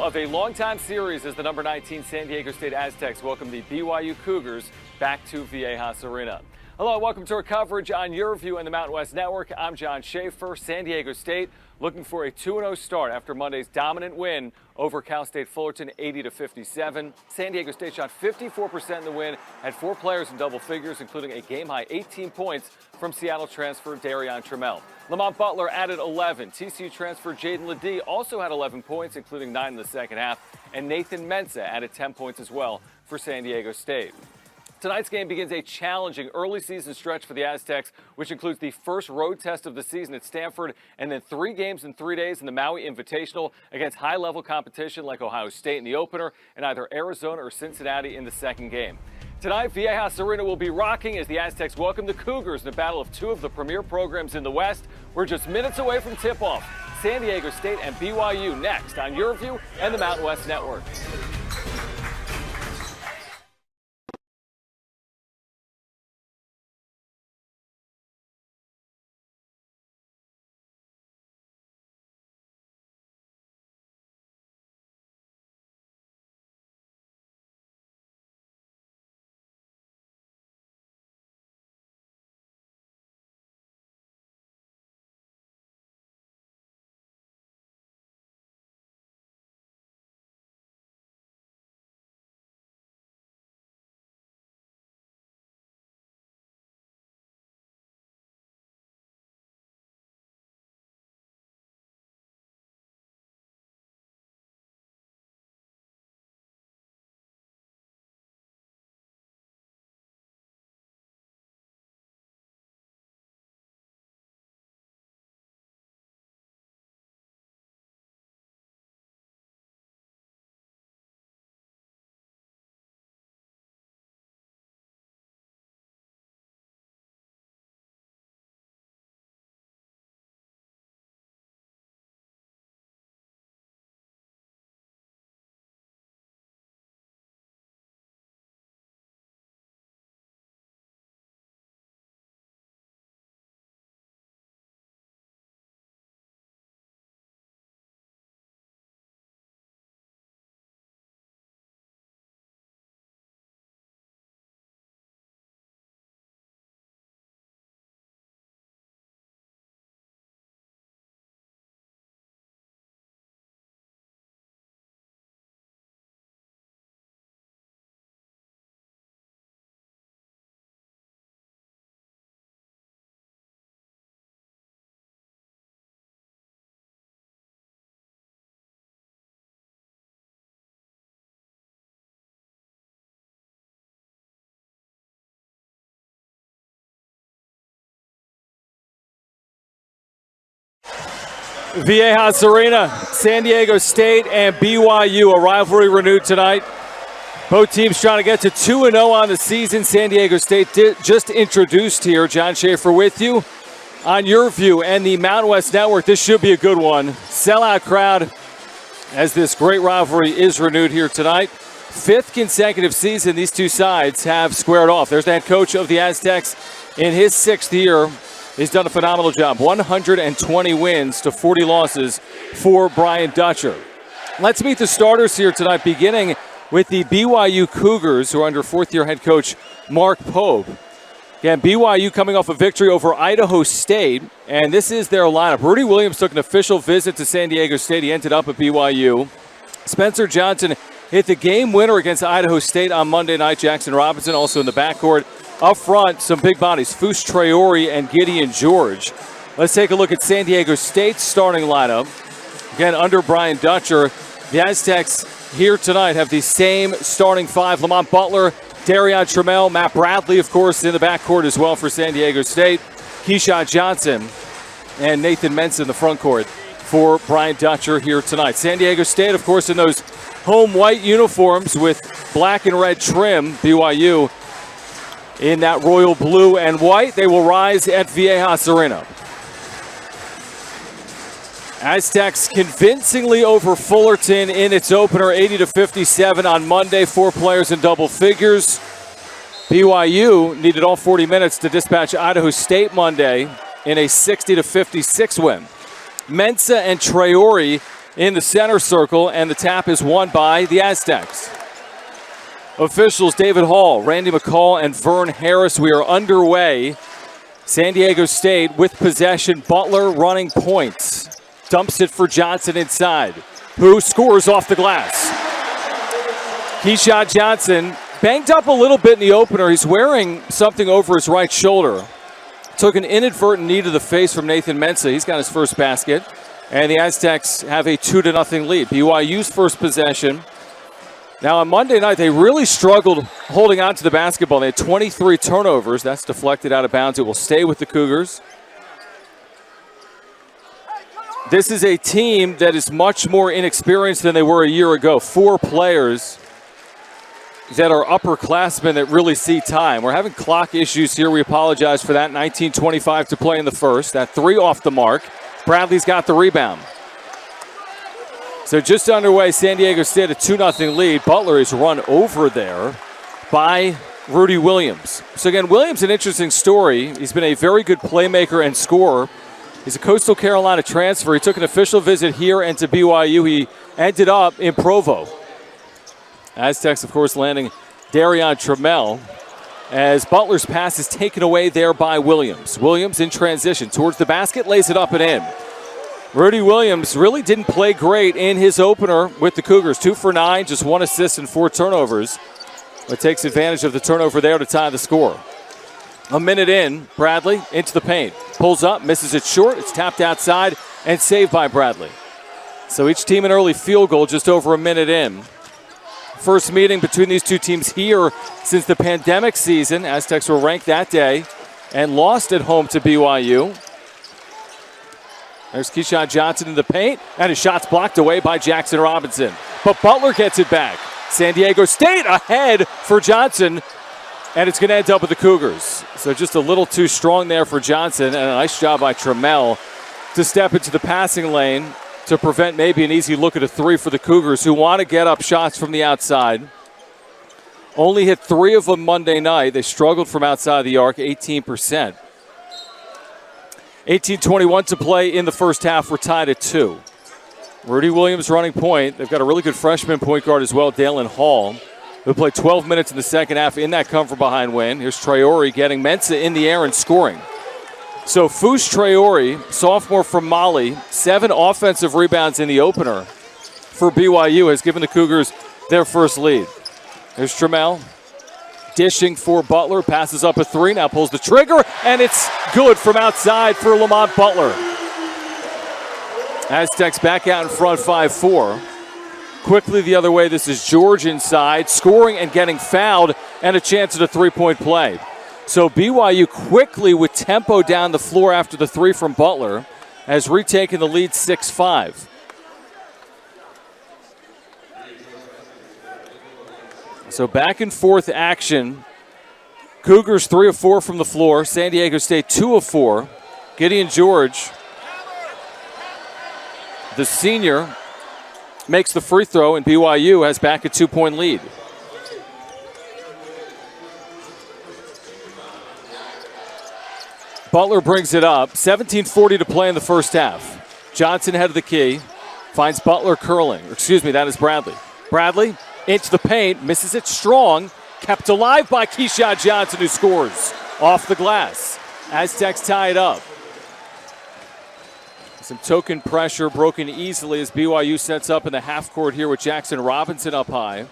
of a long-time series as the number 19 San Diego State Aztecs welcome the BYU Cougars back to Viejas Arena. Hello and welcome to our coverage on Your View and the Mountain West Network. I'm John Schaefer. San Diego State looking for a 2-0 start after Monday's dominant win over Cal State Fullerton 80-57. San Diego State shot 54% in the win, had 4 players in double figures, including a game-high 18 points from Seattle transfer Darion Trammell. Lamont Butler added 11. TCU transfer Jaden Ledee also had 11 points, including 9 in the second half. And Nathan Mensah added 10 points as well for San Diego State. Tonight's game begins a challenging early season stretch for the Aztecs, which includes the first road test of the season at Stanford and then 3 games in 3 days in the Maui Invitational against high-level competition like Ohio State in the opener and either Arizona or Cincinnati in the second game. Tonight, Viejas Arena will be rocking as the Aztecs welcome the Cougars in a battle of 2 of the premier programs in the West. We're just minutes away from tip-off. San Diego State and BYU next on Your View and the Mountain West Network. Viejas Arena, San Diego State and BYU, a rivalry renewed tonight. Both teams trying to get to 2-0 on the season. San Diego State just introduced here. John Schaefer with you on Your View and the Mountain West Network. This should be a good one. Sellout crowd as this great rivalry is renewed here tonight. 5th consecutive season these two sides have squared off. There's the head coach of the Aztecs in his 6th year. He's done a phenomenal job. 120 wins to 40 losses for Brian Dutcher. Let's meet the starters here tonight, beginning with the BYU Cougars, who are under 4th-year head coach Mark Pope. Again, BYU coming off a victory over Idaho State, and this is their lineup. Rudy Williams took an official visit to San Diego State. He ended up at BYU. Spencer Johnson hit the game winner against Idaho State on Monday night. Jackson Robinson also in the backcourt. Up front, some big bodies, Fus Traore and Gideon George. Let's take a look at San Diego State's starting lineup. Again, under Brian Dutcher, the Aztecs here tonight have the same starting 5. Lamont Butler, Darion Trammell, Matt Bradley, of course, in the backcourt as well for San Diego State. Keyshawn Johnson and Nathan Mensah in the front court for Brian Dutcher here tonight. San Diego State, of course, in those home white uniforms with black and red trim. BYU in that royal blue and white. They will rise at Viejas Arena. Aztecs convincingly over Fullerton in its opener, 80-57 on Monday. 4 players in double figures. BYU needed all 40 minutes to dispatch Idaho State Monday in a 60-56 win. Mensah and Traore in the center circle, and the tap is won by the Aztecs. Officials David Hall, Randy McCall, and Vern Harris. We are underway. San Diego State with possession. Butler running points. Dumps it for Johnson inside, who scores off the glass. Keyshawn Johnson banged up a little bit in the opener. He's wearing something over his right shoulder. Took an inadvertent knee to the face from Nathan Mensah. He's got his first basket. And the Aztecs have a 2-0 lead. BYU's first possession. Now on Monday night, they really struggled holding on to the basketball. They had 23 turnovers. That's deflected out of bounds. It will stay with the Cougars. This is a team that is much more inexperienced than they were a year ago. 4 players that are upperclassmen that really see time. We're having clock issues here. We apologize for that. 19:25 to play in the first. That 3 off the mark. Bradley's got the rebound. So just underway, San Diego State a 2-0 lead. Butler is run over there by Rudy Williams. So again, Williams, an interesting story. He's been a very good playmaker and scorer. He's a Coastal Carolina transfer. He took an official visit here and to BYU. He ended up in Provo. Aztecs, of course, landing Darion Trammell as Butler's pass is taken away there by Williams. Williams in transition towards the basket, lays it up and in. Rudy Williams really didn't play great in his opener with the Cougars. 2 for 9, just 1 assist and 4 turnovers. But takes advantage of the turnover there to tie the score. A minute in, Bradley into the paint. Pulls up, misses it short. It's tapped outside and saved by Bradley. So each team an early field goal just over a minute in. First meeting between these two teams here since the pandemic season. Aztecs were ranked that day and lost at home to BYU. There's Keyshawn Johnson in the paint, and his shot's blocked away by Jackson Robinson. But Butler gets it back. San Diego State ahead for Johnson, and it's going to end up with the Cougars. So just a little too strong there for Johnson, and a nice job by Trammell to step into the passing lane to prevent maybe an easy look at a 3 for the Cougars, who want to get up shots from the outside. Only hit 3 of them Monday night. They struggled from outside the arc, 18%. 18:21 to play in the first half. We're tied at 2. Rudy Williams running point. They've got a really good freshman point guard as well, Dalen Hall, who played 12 minutes in the second half in that come from behind win. Here's Traore getting Mensah in the air and scoring. So Fouche Traore, sophomore from Mali, 7 offensive rebounds in the opener for BYU, has given the Cougars their first lead. There's Trammell dishing for Butler, passes up a 3, now pulls the trigger, and it's good from outside for Lamont Butler. Aztecs back out in front 5-4. Quickly the other way, this is George inside, scoring and getting fouled, and a chance at a 3-point play. So BYU quickly with tempo down the floor after the 3 from Butler has retaken the lead 6-5. So back and forth action. Cougars 3 of 4 from the floor. San Diego State 2 of 4. Gideon George, the senior, makes the free throw, and BYU has back a 2-point lead. Butler brings it up. 17:40 to play in the first half. Johnson head of the key. Finds Butler curling. Excuse me, that is Bradley. Bradley into the paint. Misses it strong. Kept alive by Keyshawn Johnson, who scores off the glass. Aztecs tie it up. Some token pressure broken easily as BYU sets up in the half court here with Jackson Robinson up high.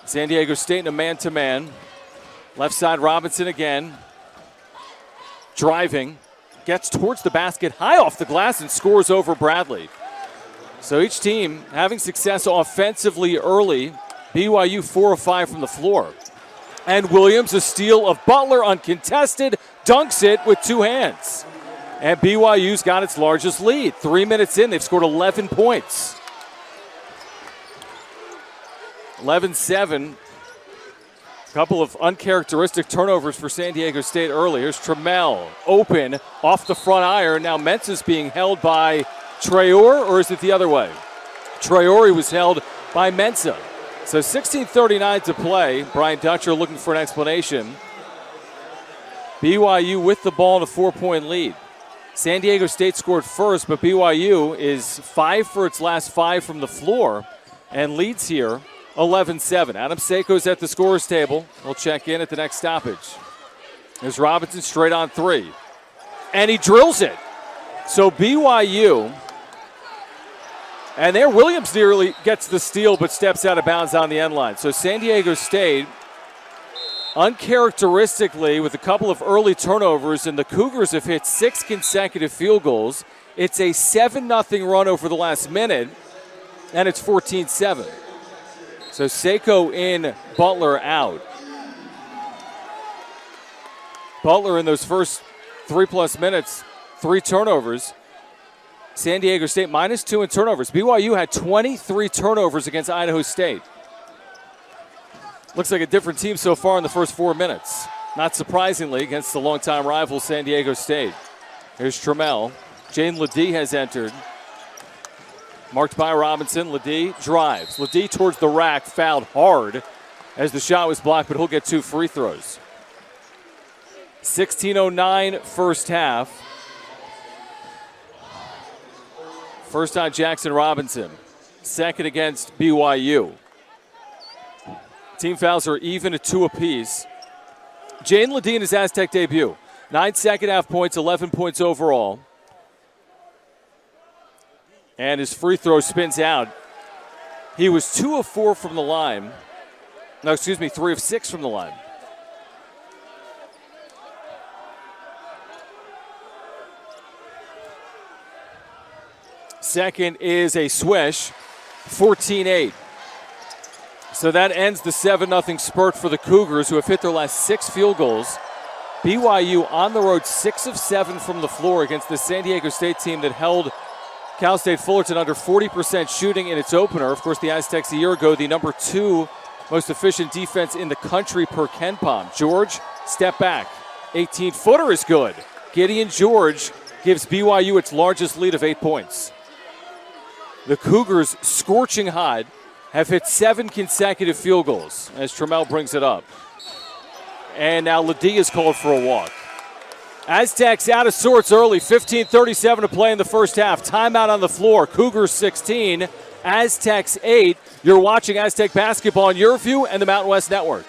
San Diego State in a man-to-man. Left side Robinson again. Driving, gets towards the basket, high off the glass, and scores over Bradley. So each team having success offensively early. BYU 4 of 5 from the floor. And Williams, a steal of Butler, uncontested, dunks it with 2 hands. And BYU's got its largest lead. 3 minutes in, they've scored 11 points. 11-7. Couple of uncharacteristic turnovers for San Diego State early. Here's Trammell, open, off the front iron. Now Mensah's being held by Traore, or is it the other way? Traore was held by Mensah. So 16:39 to play. Brian Dutcher looking for an explanation. BYU with the ball in a 4-point lead. San Diego State scored first, but BYU is 5 for its last 5 from the floor and leads here 11-7. Adam Seiko's at the scorer's table. We'll check in at the next stoppage. There's Robinson straight on 3. And he drills it. So BYU, and there Williams nearly gets the steal but steps out of bounds on the end line. So San Diego State, uncharacteristically, with a couple of early turnovers, and the Cougars have hit 6 consecutive field goals. It's a 7-0 run over the last minute, and it's 14-7. So Seiko in, Butler out. Butler in those first 3+ minutes, 3 turnovers. San Diego State -2 in turnovers. BYU had 23 turnovers against Idaho State. Looks like a different team so far in the first 4 minutes. Not surprisingly, against the longtime rival San Diego State. Here's Trammell. Jane Ledee has entered. Marked by Robinson. Ledee drives. Ledee towards the rack, fouled hard as the shot was blocked, but he'll get 2 free throws. 16:09 first half. First on Jackson Robinson. Second against BYU. Team fouls are even at 2 apiece. Jane Ledee in his Aztec debut. 9 second-half points, 11 points overall. And his free throw spins out. He was 2 of 4 from the line. No, excuse me, 3 of 6 from the line. Second is a swish, 14-8. So that ends the 7-0 spurt for the Cougars, who have hit their last 6 field goals. BYU on the road, 6 of 7 from the floor against the San Diego State team that held Cal State Fullerton under 40% shooting in its opener. Of course, the Aztecs a year ago, the number 2 most efficient defense in the country per KenPom. George, step back. 18-footer is good. Gideon George gives BYU its largest lead of 8 points. The Cougars, scorching hot, have hit 7 consecutive field goals as Trammell brings it up. And now Ledee is called for a walk. Aztecs out of sorts early, 15:37 to play in the first half. Timeout on the floor, Cougars 16, Aztecs 8. You're watching Aztec basketball on your view and the Mountain West Network.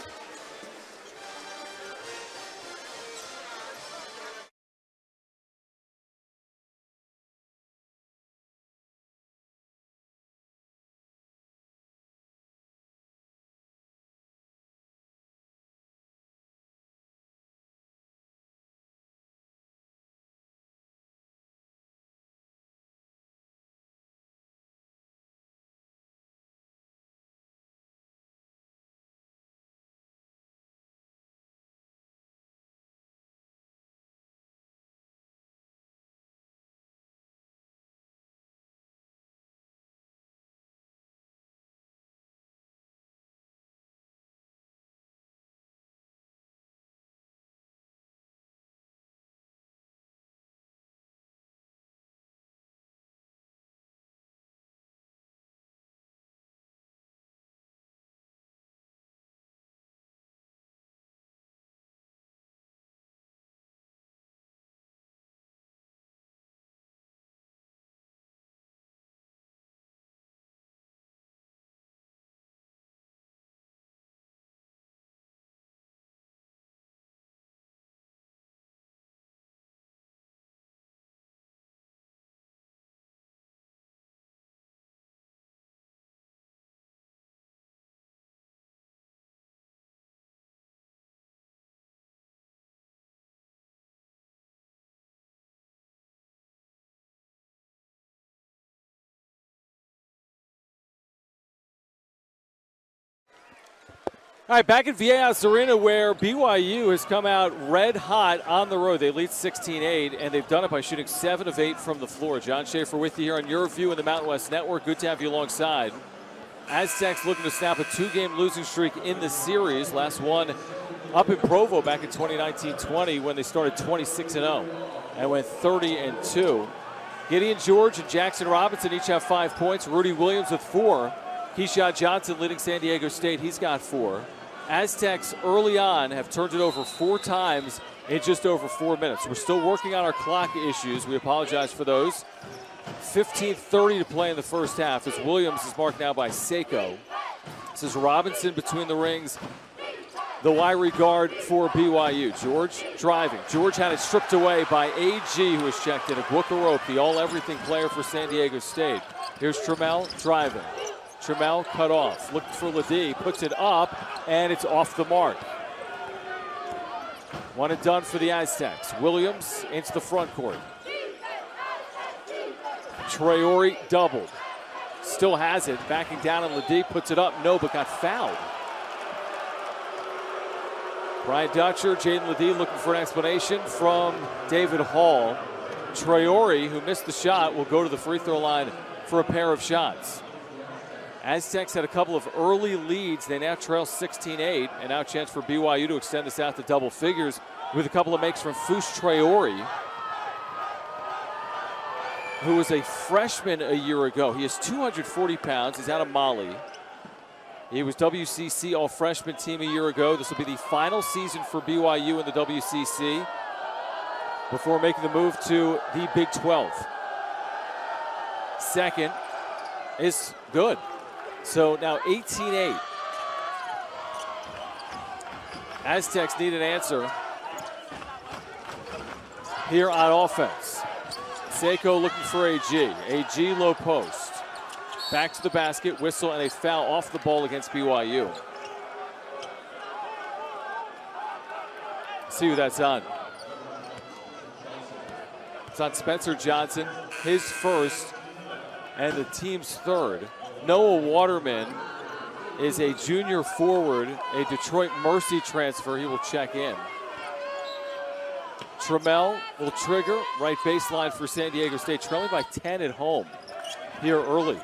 All right, back at Viejas Arena, where BYU has come out red hot on the road. They lead 16-8, and they've done it by shooting 7 of 8 from the floor. John Schaefer with you here on your view in the Mountain West Network. Good to have you alongside. Aztecs looking to snap a 2-game losing streak in the series. Last one up in Provo back in 2019-20 when they started 26-0 and went 30-2. Gideon George and Jackson Robinson each have 5 points. Rudy Williams with 4. Keyshawn Johnson leading San Diego State. He's got 4. Aztecs early on have turned it over 4 times in just over 4 minutes. We're still working on our clock issues. We apologize for those. 15:30 to play in the first half as Williams is marked now by Sdsu. This is Robinson between the rings, the wiry guard for BYU. George driving. George had it stripped away by AG, who was checked in. Aguicarope, the all-everything player for San Diego State. Here's Trammell driving. Trammell cut off. Looked for Ledee, puts it up, and it's off the mark. One and done for the Aztecs. Williams into the front court. Traore doubled. Still has it. Backing down on Ledee, puts it up. No, but got fouled. Brian Dutcher, Jaden Ledee looking for an explanation from David Hall. Traore, who missed the shot, will go to the free throw line for a pair of shots. Aztecs had a couple of early leads. They now trail 16-8, and now a chance for BYU to extend this out to double figures with a couple of makes from Fouche Traore, who was a freshman a year ago. He is 240 pounds. He's out of Mali. He was WCC All-Freshman Team a year ago. This will be the final season for BYU in the WCC before making the move to the Big 12. Second is good. So now 18-8. Aztecs need an answer here on offense. Sdsu looking for AG. AG low post. Back to the basket, whistle, and a foul off the ball against BYU. See who that's on. It's on Spencer Johnson, his first, and the team's third. Noah Waterman is a junior forward, a Detroit Mercy transfer. He will check in. Trammell will trigger, right baseline for San Diego State, trailing by 10 at home here early.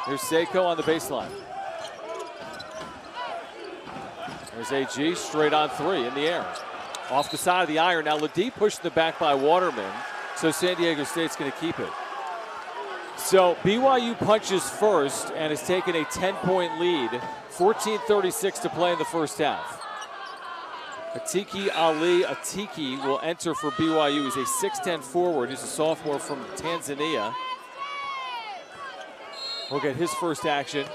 Here's Sdsu on the baseline. There's AG, straight on three in the air. Off the side of the iron. Now Ledee pushed in the back by Waterman, so San Diego State's going to keep it. So BYU punches first and has taken a 10-point lead. 14:36 to play in the first half. Atiki Ali Atiki will enter for BYU. He's a 6'10 forward. He's a sophomore from Tanzania. We'll get his first action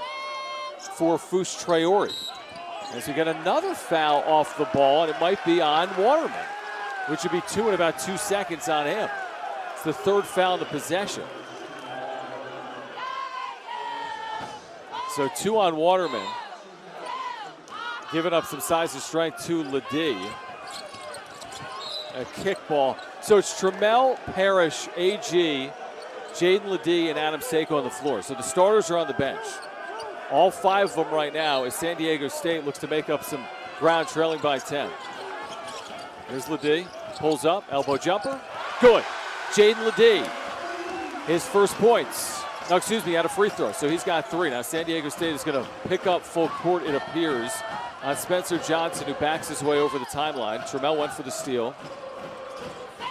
for Fouche Traore. As we get another foul off the ball, and it might be on Waterman, which would be 2 in about 2 seconds on him. It's the third foul in the possession. So 2 on Waterman. Giving up some size and strength to Ledee. A kickball. So it's Trammell, Parrish, AG, Jaden Ledee, and Adam Sdsu on the floor. So the starters are on the bench. All 5 of them right now as San Diego State looks to make up some ground, trailing by 10. Here's Ledee. Pulls up. Elbow jumper. Good. Jaden Ledee. His first points. No, excuse me, had a free throw. So he's got 3. Now San Diego State is going to pick up full court, it appears, on Spencer Johnson, who backs his way over the timeline. Trammell went for the steal.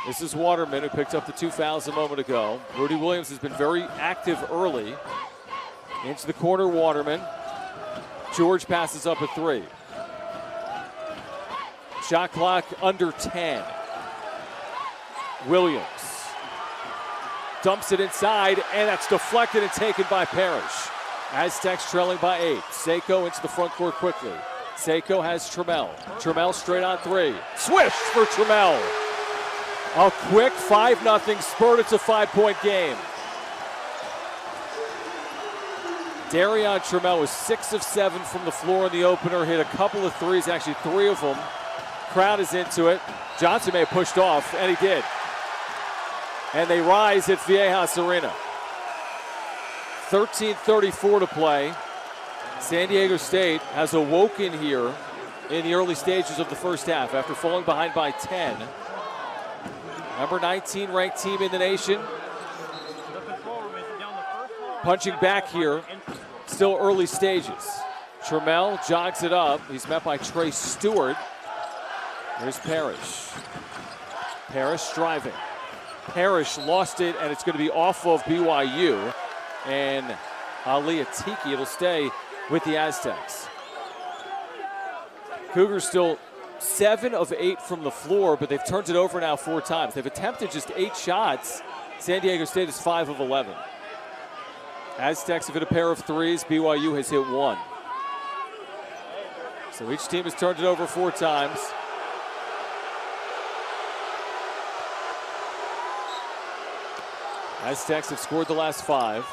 This is Waterman, who picked up the 2 fouls a moment ago. Rudy Williams has been very active early. Into the corner, Waterman. George passes up a 3. Shot clock under 10. Williams dumps it inside, and that's deflected and taken by Parrish. Aztecs trailing by 8. Sdsu into the front court quickly. Sdsu has Trammell. Trammell straight on 3. Swish for Trammell. A quick 5-0 spurt. It's a 5-point game. Darion Trammell was 6 of 7 from the floor in the opener. Hit a couple of threes, actually 3 of them. Crowd is into it. Johnson may have pushed off, and he did. And they rise at Viejas Arena. 13:34 to play. San Diego State has awoken here in the early stages of the first half after falling behind by 10. Number 19 ranked team in the nation. Punching back here, still early stages. Trammell jogs it up. He's met by Trey Stewart. Here's Parrish. Parrish driving. Parrish lost it, and it's going to be off of BYU. And Ali Atiki, it'll stay with the Aztecs. Cougars still 7 of 8 from the floor, but they've turned it over now 4 times. They've attempted just 8 shots. San Diego State is 5 of 11. Aztecs have hit a pair of threes. BYU has hit 1. So each team has turned it over 4 times. Aztecs have scored the last 5.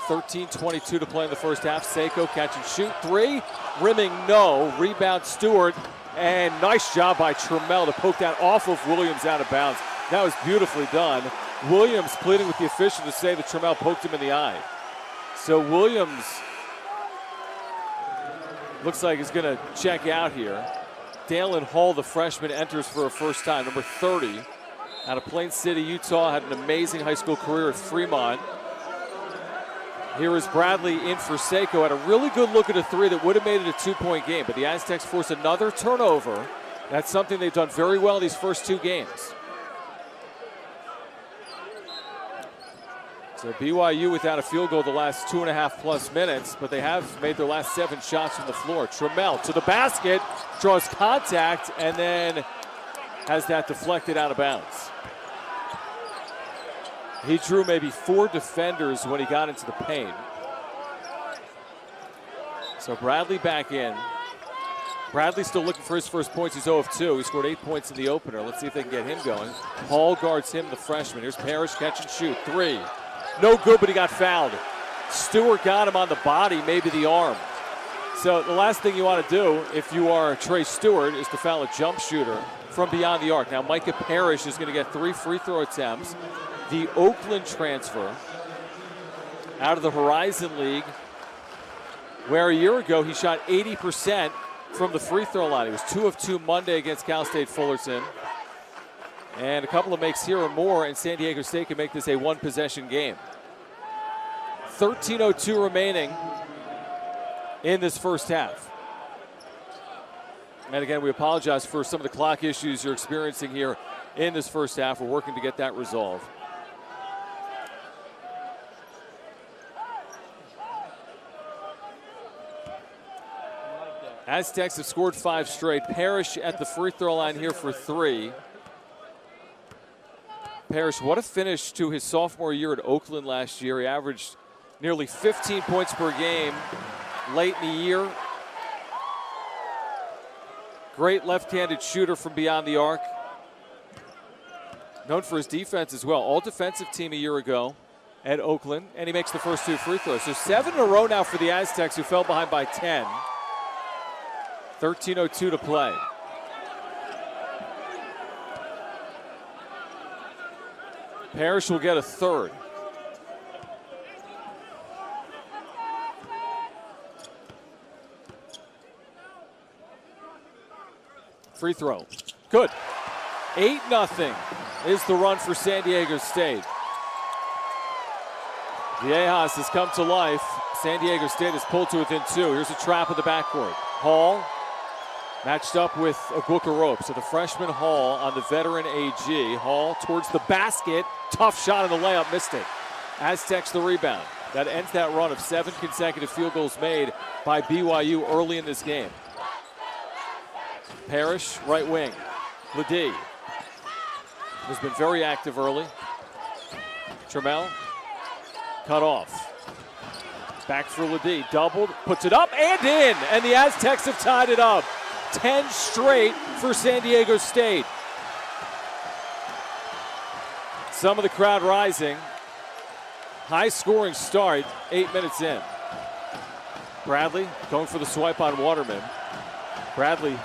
13:22 to play in the first half. Seiko catch and shoot. 3. Rimming no. Rebound Stewart. And nice job by Trammell to poke that off of Williams out of bounds. That was beautifully done. Williams pleading with the official to say that Trammell poked him in the eye. So Williams looks like he's going to check out here. Dalen Hall, the freshman, enters for a first time. Number 30 out of Plain City, Utah. Had an amazing high school career at Fremont. Here is Bradley in for Seiko. Had a really good look at a 3 that would have made it a 2-point game, but the Aztecs force another turnover. That's something they've done very well in these first 2 games. So BYU without a field goal the last 2.5+ minutes, but they have made their last 7 shots from the floor. Trammell to the basket, draws contact, and then has that deflected out of bounds. He drew maybe 4 defenders when he got into the paint. So Bradley back in. Bradley still looking for his first points. He's 0 of 2. He scored 8 points in the opener. Let's see if they can get him going. Hall guards him, the freshman. Here's Parrish, catch and shoot. 3. No good, but he got fouled. Stewart got him on the body, maybe the arm. So the last thing you want to do if you are Trey Stewart is to foul a jump shooter from beyond the arc. Now Micah Parrish is going to get 3 free throw attempts. The Oakland transfer out of the Horizon League, where a year ago he shot 80% from the free throw line. He was 2 of 2 Monday against Cal State Fullerton. And a couple of makes here or more, and San Diego State can make this a 1-possession game. 13:02 remaining in this first half. And again, we apologize for some of the clock issues you're experiencing here in this first half. We're working to get that resolved. Aztecs have scored 5 straight. Parrish at the free throw line here for 3. Parrish, what a finish to his sophomore year at Oakland last year. He averaged nearly 15 points per game late in the year. Great left-handed shooter from beyond the arc. Known for his defense as well. All-defensive team a year ago at Oakland, and he makes the first 2 free throws. So 7 in a row now for the Aztecs, who fell behind by 10. 13:02 to play. Parrish will get a 3rd. Free throw. Good. 8-0 is the run for San Diego State. Viejas has come to life. San Diego State has pulled to within 2. Here's a trap of the backcourt. Hall matched up with Agukarope. So the freshman Hall on the veteran AG. Hall towards the basket. Tough shot on the layup, missed it. Aztecs the rebound. That ends that run of 7 consecutive field goals made by BYU early in this game. Parrish, right wing. Ledee has been very active early. Trammell, cut off. Back for Ledee, doubled, puts it up and in, and the Aztecs have tied it up. 10 straight for San Diego State. Some of the crowd rising. High scoring start, 8 minutes in. Bradley going for the swipe on Waterman. Bradley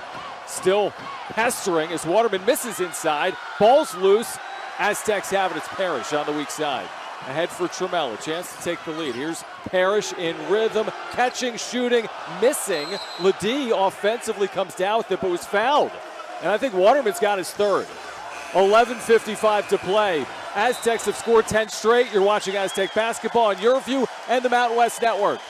still pestering as Waterman misses inside. Ball's loose. Aztecs have it. It's Parrish on the weak side. Ahead for Trammell, a chance to take the lead. Here's Parrish in rhythm, catching, shooting, missing. Ledee offensively comes down with it, but was fouled. And I think Waterman's got his 3rd. 11:55 to play. Aztecs have scored 10 straight. You're watching Aztec basketball on Your View and the Mountain West Network.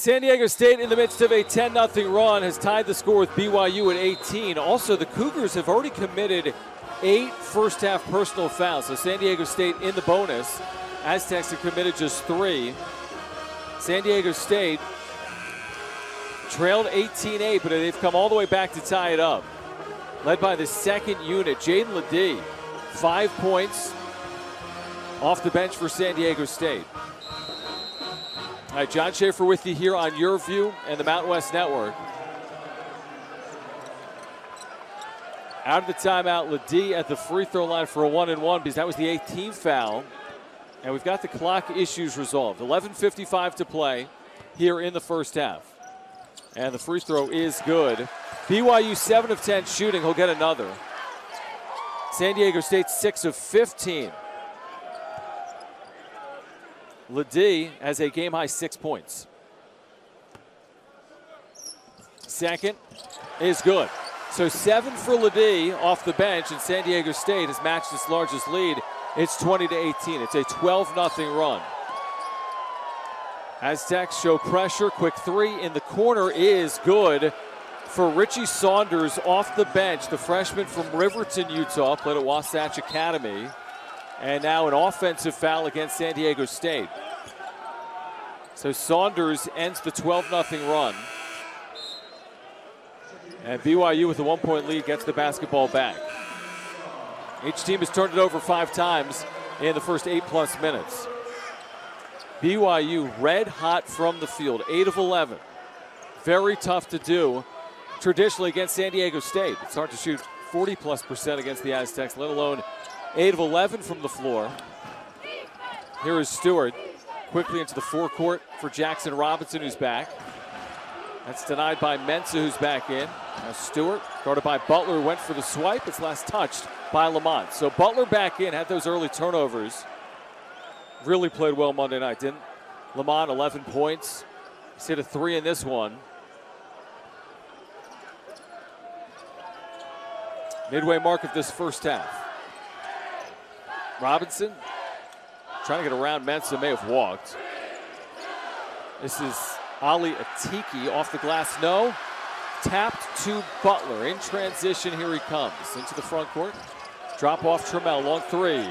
San Diego State, in the midst of a 10-0 run, has tied the score with BYU at 18. Also, the Cougars have already committed 8 first-half personal fouls. So San Diego State in the bonus. Aztecs have committed just 3. San Diego State trailed 18-8, but they've come all the way back to tie it up. Led by the second unit, Jaden Ledee, 5 points off the bench for San Diego State. All right, John Schaefer with you here on Your View and the Mountain West Network. Out of the timeout, Ledee at the free throw line for a 1-and-1 because that was the 8th team foul. And we've got the clock issues resolved. 11:55 to play here in the first half. And the free throw is good. BYU 7 of 10 shooting. He'll get another. San Diego State 6 of 15. Ledee has a game-high 6 points. Second is good. So 7 for Ledee off the bench, and San Diego State has matched its largest lead. It's 20-18. It's a 12-0 run. Aztecs show pressure. Quick 3 in the corner is good for Richie Saunders off the bench, the freshman from Riverton, Utah, played at Wasatch Academy. And now an offensive foul against San Diego State. So Saunders ends the 12-0 run. And BYU with a 1-point lead gets the basketball back. Each team has turned it over 5 times in the first 8+ minutes. BYU red hot from the field, 8 of 11. Very tough to do traditionally against San Diego State. It's hard to shoot 40+% against the Aztecs, let alone 8 of 11 from the floor. Here is Stewart quickly into the forecourt for Jackson Robinson, who's back. That's denied by Mensah, who's back in. Now Stewart, guarded by Butler, who went for the swipe. It's last touched by Lamont. So Butler back in, had those early turnovers. Really played well Monday night, didn't Lamont? 11 points. He's hit a 3 in this one. Midway mark of this first half. Robinson trying to get around Mensah, may have walked. This is Ali Atiki off the glass, no. Tapped to Butler. In transition, here he comes. Into the front court. Drop off Trammell, long 3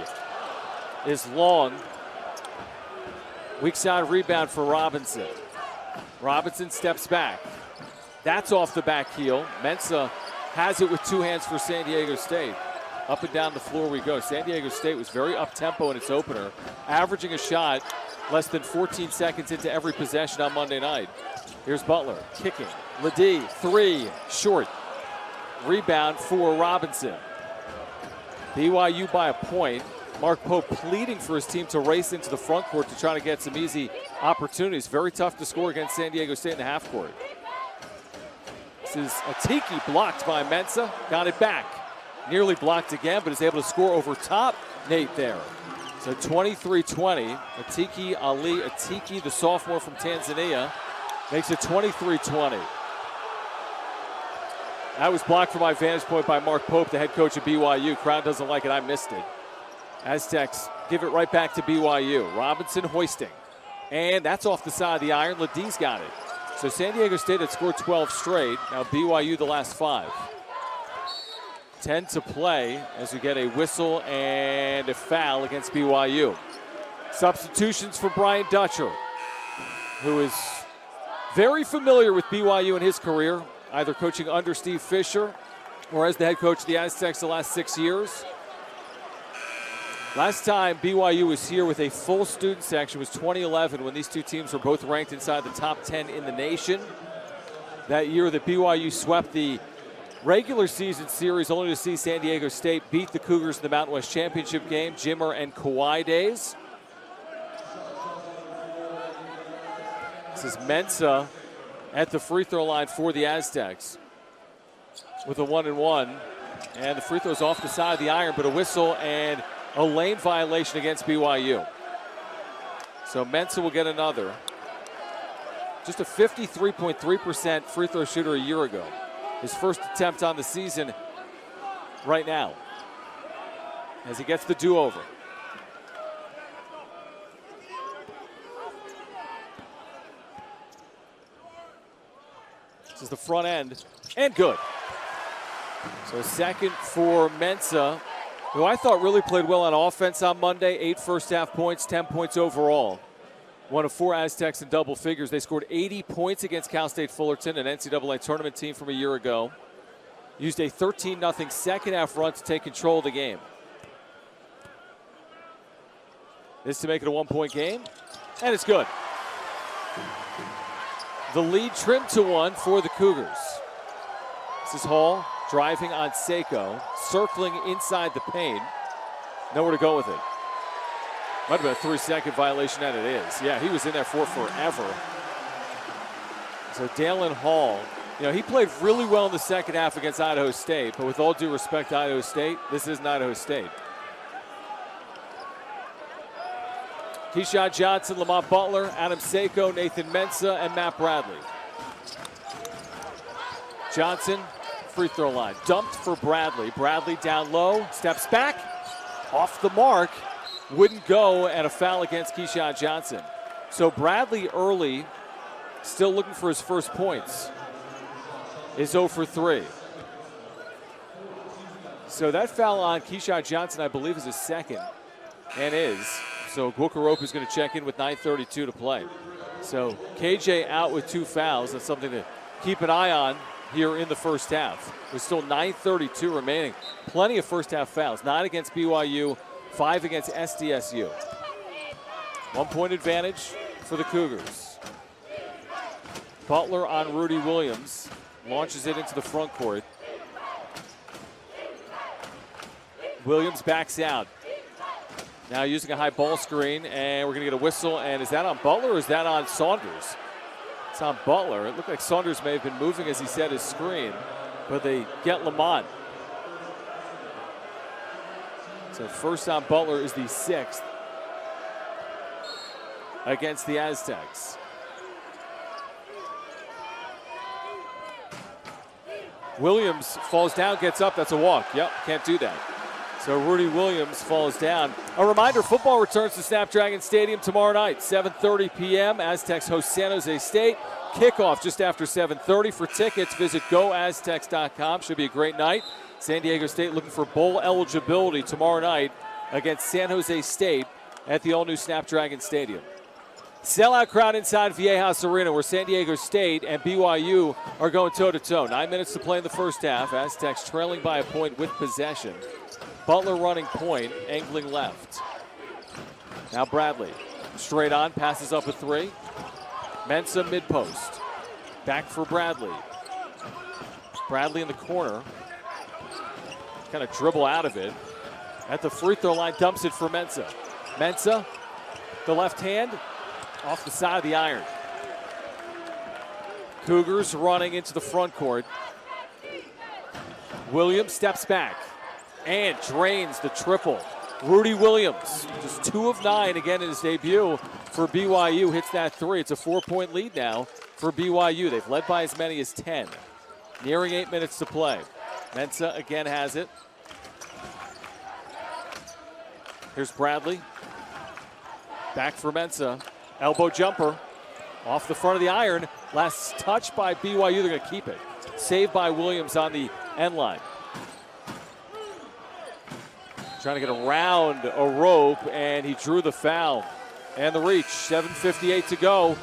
is long. Weak side rebound for Robinson. Robinson steps back. That's off the back heel. Mensah has it with 2 hands for San Diego State. Up and down the floor we go. San Diego State was very up-tempo in its opener, averaging a shot less than 14 seconds into every possession on Monday night. Here's Butler, kicking. Ledee, 3, short. Rebound for Robinson. BYU by a point. Mark Pope pleading for his team to race into the front court to try to get some easy opportunities. Very tough to score against San Diego State in the half court. This is Atiki blocked by Mensah. Got it back. Nearly blocked again, but is able to score over top Nate there. So 23-20. Atiki Ali Atiki, the sophomore from Tanzania, makes it 23-20. That was blocked from my vantage point by Mark Pope, the head coach of BYU. Crowd doesn't like it. I missed it. Aztecs give it right back to BYU. Robinson hoisting. And that's off the side of the iron. Ledee's got it. So San Diego State had scored 12 straight. Now BYU the last 5. 10 to play as we get a whistle and a foul against BYU. Substitutions for Brian Dutcher, who is very familiar with BYU in his career, either coaching under Steve Fisher or as the head coach of the Aztecs the last 6 years. Last time BYU was here with a full student section was 2011 when these two teams were both ranked inside the top 10 in the nation. That year that BYU swept the regular season series only to see San Diego State beat the Cougars in the Mountain West Championship game, Jimmer and Kawhi days. This is Mensah at the free throw line for the Aztecs with a 1-and-1. And the free throw's off the side of the iron, but a whistle and a lane violation against BYU. So Mensah will get another. Just a 53.3% free throw shooter a year ago. His first attempt on the season right now as he gets the do-over. This is the front end, and good. So second for Mensa, who I thought really played well on offense on Monday. 8 first-half points, 10 points overall. One of 4 Aztecs in double figures. They scored 80 points against Cal State Fullerton, an NCAA tournament team from a year ago. Used a 13-0 second-half run to take control of the game. This to make it a 1-point game, and it's good. The lead trimmed to 1 for the Cougars. This is Hall driving on Seiko, circling inside the paint. Nowhere to go with it. Might have been a 3-second violation, and it is. Yeah, he was in there for forever. So Dalen Hall, you know, he played really well in the second half against Idaho State, but with all due respect to Idaho State, this isn't Idaho State. Keyshawn Johnson, Lamont Butler, Adam Seiko, Nathan Mensa, and Matt Bradley. Johnson, free throw line. Dumped for Bradley. Bradley down low, steps back, off the mark. Wouldn't go, and a foul against Keyshawn Johnson. So Bradley early, still looking for his first points, is 0 for 3. So that foul on Keyshawn Johnson, I believe, is his second, and is. So Guacarope is going to check in with 9:32 to play. So KJ out with 2 fouls. That's something to keep an eye on here in the first half. There's still 9:32 remaining. Plenty of first half fouls. 9 against BYU, 5 against SDSU. 1-point advantage for the Cougars. Butler on Rudy Williams. Launches it into the front court. Williams backs out. Now using a high ball screen, and we're going to get a whistle. And is that on Butler or is that on Saunders? It's on Butler. It looked like Saunders may have been moving as he set his screen, but they get Lamont. So first on Butler is the 6th against the Aztecs. Williams falls down, gets up. That's a walk. Yep, can't do that. So Rudy Williams falls down. A reminder, football returns to Snapdragon Stadium tomorrow night, 7:30 p.m. Aztecs host San Jose State. Kickoff just after 7:30. For tickets, visit goaztecs.com. Should be a great night. San Diego State looking for bowl eligibility tomorrow night against San Jose State at the all-new Snapdragon Stadium. Sellout crowd inside Viejas Arena, where San Diego State and BYU are going toe-to-toe. 9 minutes to play in the first half. Aztecs trailing by a point with possession. Butler running point, angling left. Now Bradley, straight on, passes up a 3. Mensa mid-post. Back for Bradley. Bradley in the corner. Kind of dribble out of it. At the free throw line, dumps it for Mensa. Mensa, the left hand, off the side of the iron. Cougars running into the front court. Williams steps back and drains the triple. Rudy Williams, just 2 of 9 again in his debut for BYU, hits that 3. It's a 4-point lead now for BYU. They've led by as many as 10. Nearing 8 minutes to play. Mensa again has it. Here's Bradley. Back for Mensa. Elbow jumper off the front of the iron. Last touch by BYU. They're going to keep it. Saved by Williams on the end line. Trying to get around a rope, and he drew the foul. And the reach. 7:58 to go.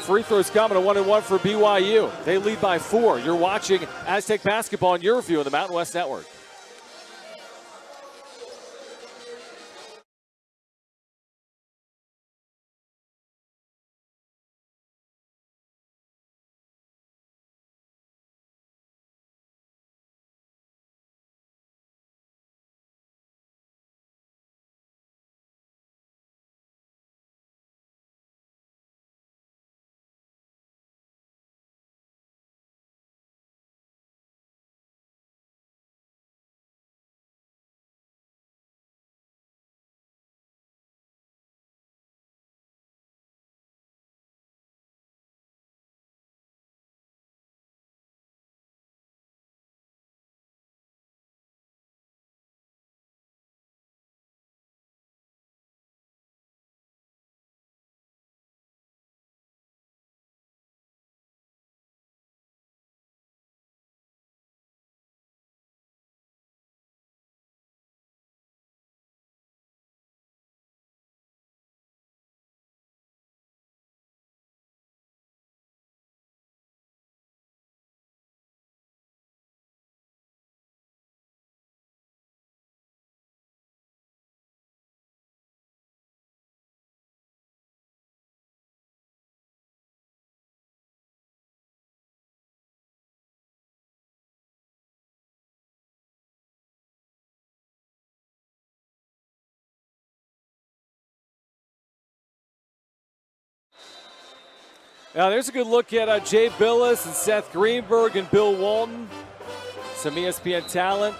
Free throws coming. A 1-and-1 for BYU. They lead by 4. You're watching Aztec basketball on your view of the Mountain West Network. Now there's a good look at Jay Billis and Seth Greenberg and Bill Walton. Some ESPN talent.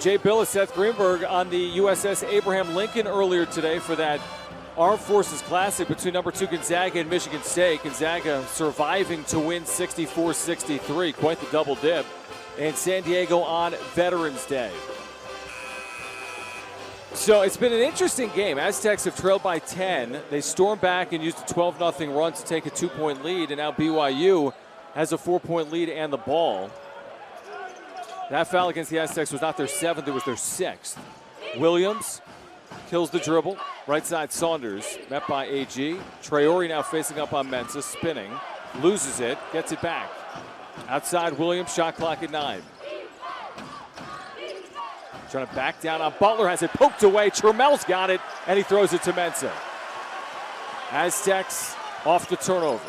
Jay Billis, Seth Greenberg on the USS Abraham Lincoln earlier today for that Armed Forces Classic between number 2 Gonzaga and Michigan State. Gonzaga surviving to win 64-63, quite the double dip. And San Diego on Veterans Day. So it's been an interesting game. Aztecs have trailed by 10. They stormed back and used a 12-0 run to take a 2-point lead, and now BYU has a 4-point lead and the ball. That foul against the Aztecs was not their 7th, it was their 6th. Williams kills the dribble. Right side Saunders, met by AG. Traore now facing up on Mensah, spinning. Loses it, gets it back. Outside Williams, shot clock at 9. Trying to back down on Butler, has it poked away. Tramel's got it, and he throws it to Mensah. Aztecs off the turnover.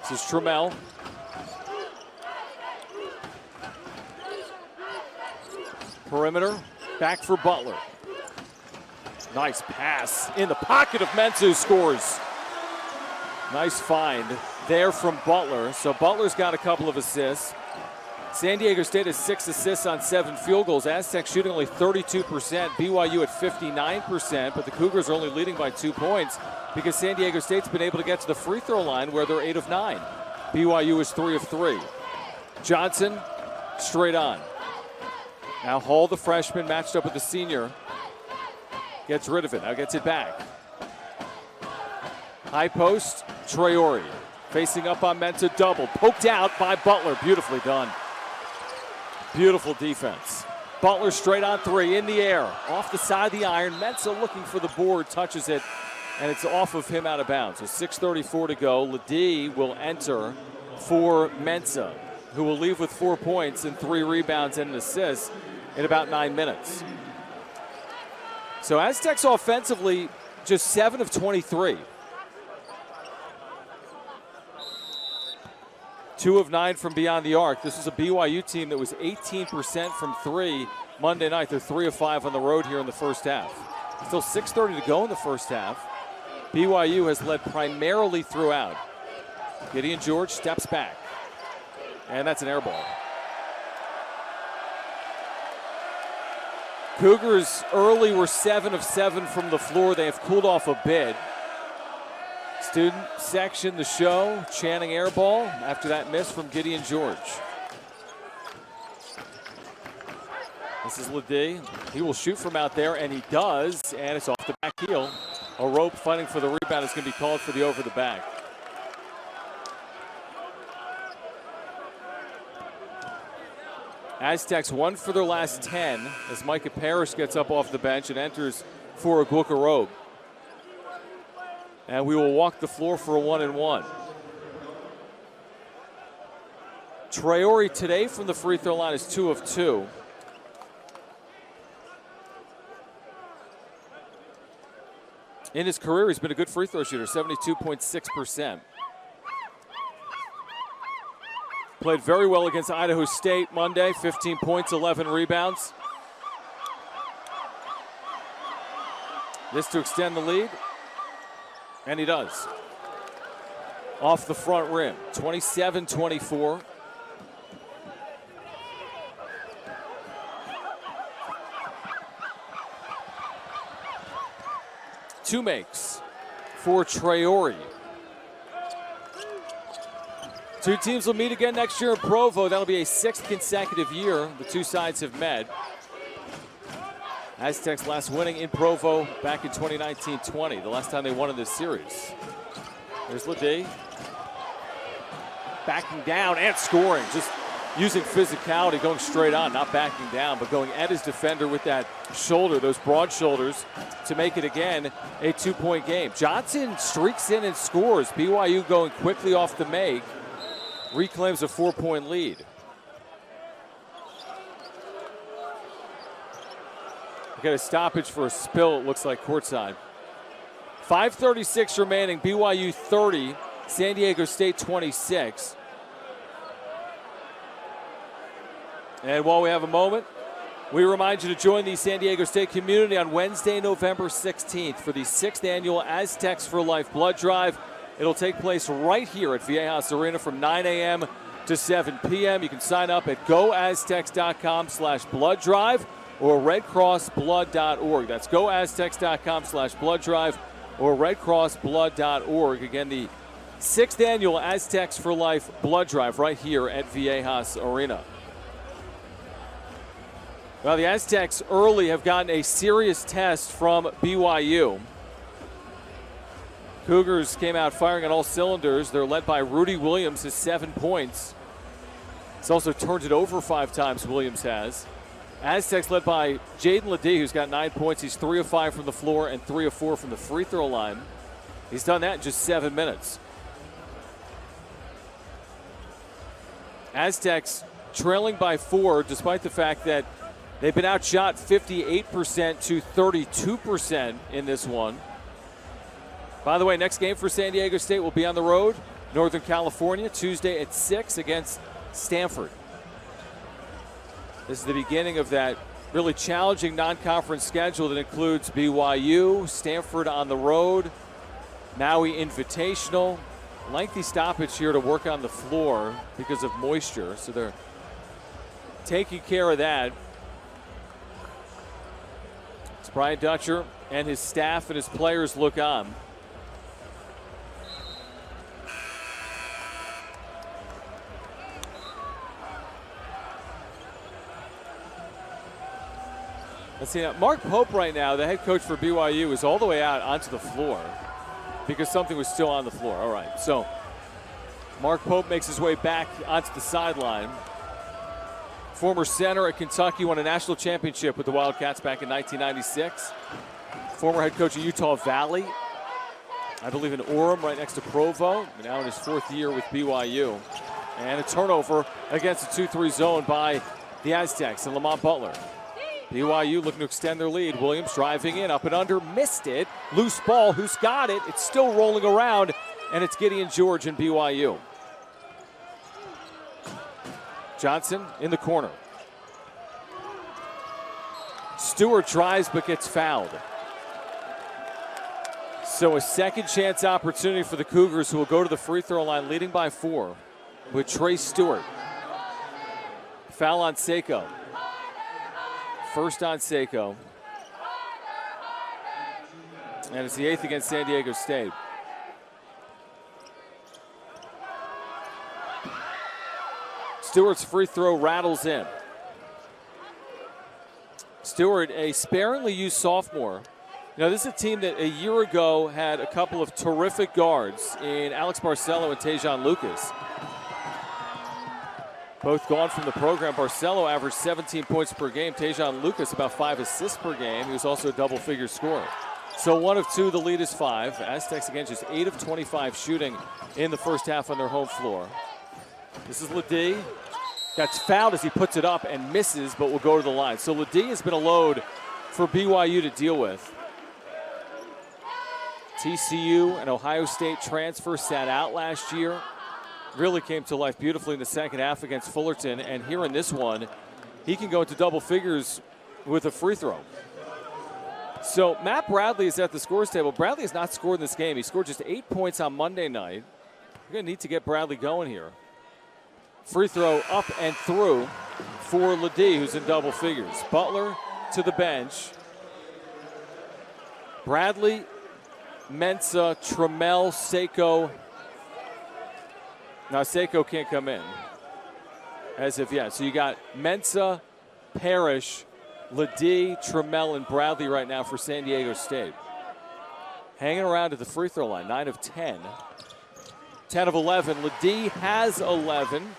This is Tramel. Perimeter, back for Butler. Nice pass in the pocket of Mensah, who scores. Nice find there from Butler. So Butler's got a couple of assists. San Diego State has 6 assists on 7 field goals. Aztecs shooting only 32%. BYU at 59%, but the Cougars are only leading by 2 points because San Diego State's been able to get to the free throw line where they're 8 of 9. BYU is 3 of 3. Johnson straight on. Now Hall, the freshman, matched up with the senior. Gets rid of it. Now gets it back. High post, Traore. Facing up on Mensah, double. Poked out by Butler. Beautifully done. Beautiful defense. Butler straight on 3 in the air. Off the side of the iron. Mensah looking for the board. Touches it, and it's off of him out of bounds. So 6:34 to go. Ledee will enter for Mensah, who will leave with 4 points and 3 rebounds and an assist in about 9 minutes. So Aztecs offensively, just 7 of 23. 2 of 9 from beyond the arc. This is a BYU team that was 18% from 3 Monday night. They're 3 of 5 on the road here in the first half. Still 6:30 to go in the first half. BYU has led primarily throughout. Gideon George steps back, and that's an air ball. Cougars early were 7 of 7 from the floor. They have cooled off a bit. Student section, the show, chanting air ball after that miss from Gideon George. This is Ledee. He will shoot from out there, and he does, and it's off the back heel. A rope fighting for the rebound is going to be called for the over the back. Aztecs 1 for their last 10 as Micah Parrish gets up off the bench and enters for Aguicarobe. And we will walk the floor for a 1-and-1. Traore today from the free throw line is 2 of 2. In his career, he's been a good free throw shooter, 72.6%. Played very well against Idaho State Monday, 15 points, 11 rebounds. This to extend the lead, and he does. Off the front rim, 27-24. Two makes for Traore. Two teams will meet again next year in Provo. That'll be a 6th consecutive year the two sides have met. Aztecs last winning in Provo back in 2019-20, the last time they won in this series. There's Ledee. Backing down and scoring. Just using physicality, going straight on, not backing down, but going at his defender with that shoulder, those broad shoulders, to make it again a 2-point game. Johnson streaks in and scores. BYU going quickly off the make. Reclaims a 4-point lead. We got a stoppage for a spill, it looks like, courtside. 5:36 remaining, BYU 30, San Diego State 26. And while we have a moment, We remind you to join the San Diego State community on Wednesday, November 16th for the 6th annual Aztecs for Life blood drive. It'll take place right here at Viejas Arena from 9 a.m. to 7 p.m. You can sign up at goaztecs.com/blood drive or redcrossblood.org. That's goaztecs.com/blood drive or redcrossblood.org. Again, the 6th annual Aztecs for Life blood drive right here at Viejas Arena. Well, the Aztecs early have gotten a serious test from BYU. Cougars came out firing on all cylinders. They're led by Rudy Williams, his 7 points. He's also turned it over 5 times, Williams has. Aztecs led by Jaden Ledee, who's got 9 points. He's 3 of 5 from the floor and 3 of 4 from the free throw line. He's done that in just 7 minutes. Aztecs trailing by 4, despite the fact that they've been outshot 58% to 32% in this one. By the way, next game for San Diego State will be on the road, Northern California, Tuesday at 6 against Stanford. This is the beginning of that really challenging non-conference schedule that includes BYU, Stanford on the road, Maui Invitational. Lengthy stoppage here to work on the floor because of moisture, so they're taking care of that. It's Brian Dutcher and his staff and his players look on. Let's see now. Mark Pope right now, the head coach for BYU, is all the way out onto the floor because something was still on the floor. All right, so Mark Pope makes his way back onto the sideline. Former center at Kentucky, won a national championship with the Wildcats back in 1996. Former head coach of Utah Valley, I believe in Orem, right next to Provo. Now in his 4th year with BYU. And a turnover against the 2-3 zone by the Aztecs and Lamont Butler. BYU looking to extend their lead. Williams driving in, up and under, missed it. Loose ball, who's got it? It's still rolling around, and it's Gideon George and BYU. Johnson in the corner. Stewart tries but gets fouled. So a second chance opportunity for the Cougars, who will go to the free throw line leading by 4 with Trey Stewart. Foul on Seiko. First on Seiko. And it's the 8th against San Diego State. Stewart's free throw rattles in. Stewart, a sparingly used sophomore. You know, this is a team that a year ago had a couple of terrific guards in Alex Barcelo and Tajon Lucas. Both gone from the program. Barcelo averaged 17 points per game. Tajon Lucas about 5 assists per game. He was also a double-figure scorer. So 1 of 2, the lead is 5. Aztecs again just 8 of 25 shooting in the first half on their home floor. This is Ledee. Gets fouled as he puts it up and misses, but will go to the line. So Ledee has been a load for BYU to deal with. TCU, an Ohio State transfer, sat out last year. Really came to life beautifully in the second half against Fullerton. And here in this one, he can go into double figures with a free throw. So Matt Bradley is at the scores table. Bradley has not scored in this game. He scored just 8 points on Monday night. We're going to need to get Bradley going here. Free throw up and through for Ledee, who's in double figures. Butler to the bench. Bradley, Mensah, Trammell, Seiko. Now Seiko can't come in as of yet. So you got Mensah, Parrish, Ledee, Trammell, and Bradley right now for San Diego State. Hanging around at the free throw line, 9 of 10. 10 of 11. Ledee has 11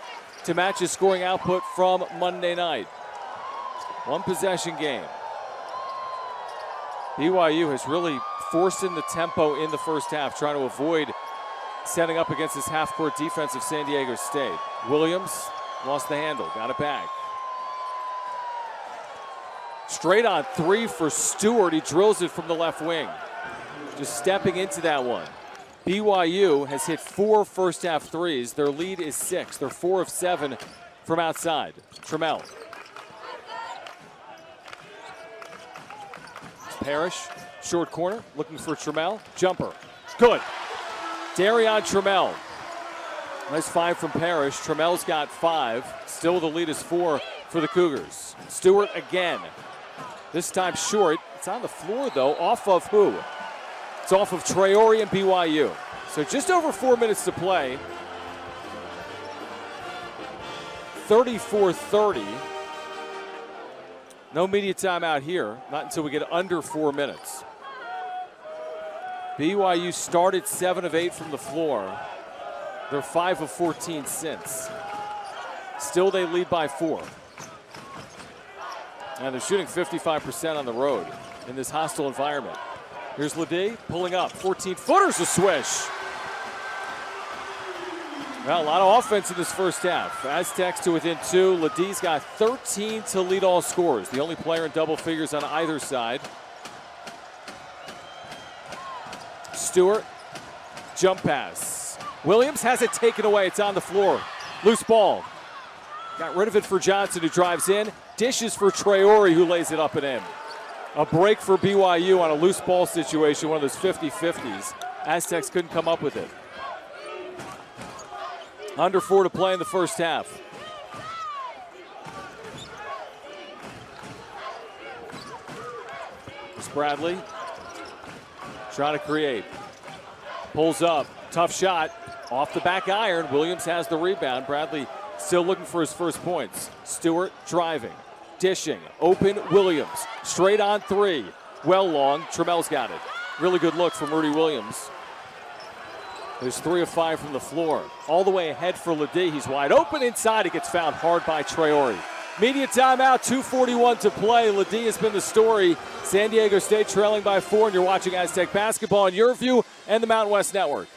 to match his scoring output from Monday night. 1 possession game. BYU has really forced in the tempo in the first half, trying to avoid setting up against this half-court defense of San Diego State. Williams lost the handle, got it back. Straight on 3 for Stewart. He drills it from the left wing. Just stepping into that one. BYU has hit 4 first-half threes. Their lead is 6. They're 4 of 7 from outside. Trammell. Parrish. Short corner, looking for Trammell. Jumper. Good. Darion Trammell. Nice 5 from Parrish. Trammell's got 5. Still the lead is 4 for the Cougars. Stewart again. This time short. It's on the floor, though. Off of who? It's off of Traore and BYU. So just over 4 minutes to play. 34-30. No media timeout here. Not until we get under 4 minutes. BYU started 7 of 8 from the floor. They're 5 of 14 since. Still they lead by 4. And they're shooting 55% on the road in this hostile environment. Here's Ledee pulling up. 14-footers, a swish. Well, a lot of offense in this first half. Aztecs to within 2. Ledee's got 13 to lead all scorers. The only player in double figures on either side. Stewart, jump pass. Williams has it taken away. It's on the floor. Loose ball. Got rid of it for Johnson, who drives in. Dishes for Traore, who lays it up and in. A break for BYU on a loose ball situation, one of those 50-50s. Aztecs couldn't come up with it. Under 4 to play in the first half. It's Bradley trying to create. Pulls up. Tough shot. Off the back iron. Williams has the rebound. Bradley still looking for his first points. Stewart driving. Dishing. Open Williams. Straight on 3. Well long. Trammell's got it. Really good look from Rudy Williams. There's 3 of 5 from the floor. All the way ahead for Ledee. He's wide open inside. He gets fouled hard by Traore. Media timeout, 2:41 to play. Ledee has been the story. San Diego State trailing by 4, and you're watching Aztec basketball on your view and the Mountain West Network.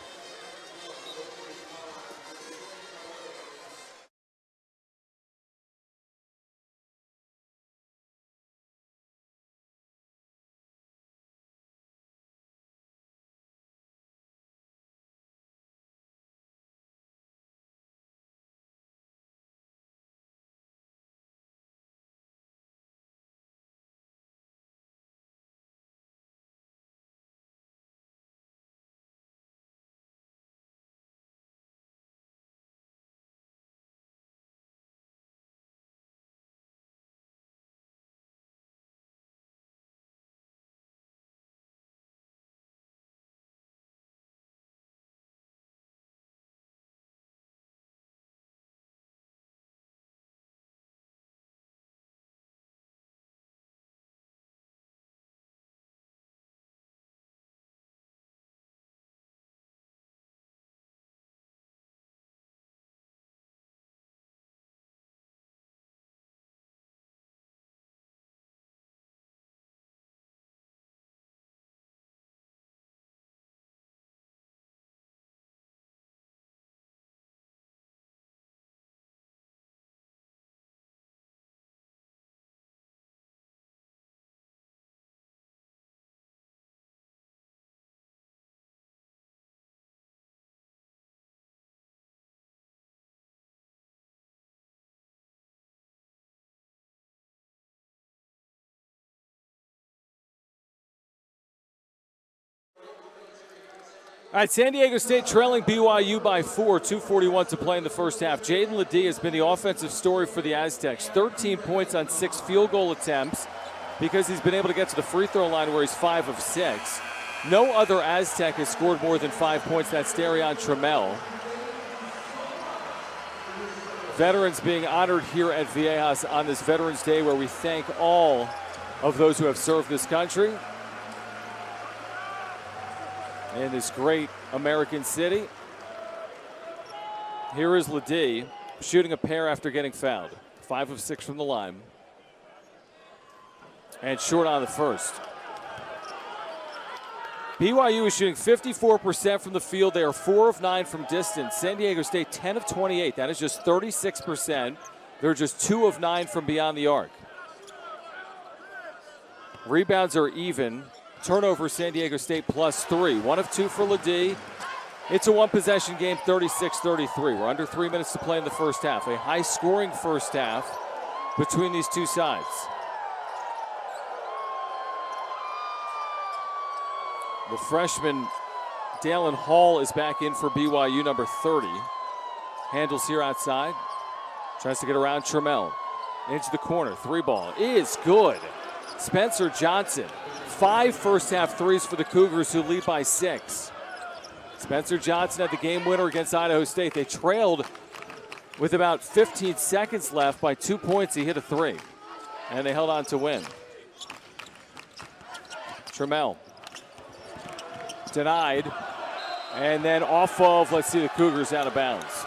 All right, San Diego State trailing BYU by 4, 2:41 to play in the first half. Jaden Ledee has been the offensive story for the Aztecs. 13 points on 6 field goal attempts because he's been able to get to the free throw line where he's 5 of 6. No other Aztec has scored more than 5 points. That's Darion Trammell. Veterans being honored here at Viejas on this Veterans Day, where we thank all of those who have served this country in this great American city. Here is Ledee shooting a pair after getting fouled. 5 of 6 from the line. And short on the first. BYU is shooting 54% from the field. They are 4 of 9 from distance. San Diego State 10 of 28. That is just 36%. They're just 2 of 9 from beyond the arc. Rebounds are even. Turnover, San Diego State +3. 1 of 2 for Ledee. It's a one-possession game, 36-33. We're under 3 minutes to play in the first half. A high-scoring first half between these two sides. The freshman Dalen Hall is back in for BYU, number 30. Handles here outside. Tries to get around Trammell. Into the corner. 3-ball is good. Spencer Johnson. 5 first-half threes for the Cougars, who lead by 6. Spencer Johnson had the game winner against Idaho State. They trailed with about 15 seconds left by 2 points. He hit a 3, and they held on to win. Trammell. Denied. And then off of, let's see, the Cougars out of bounds.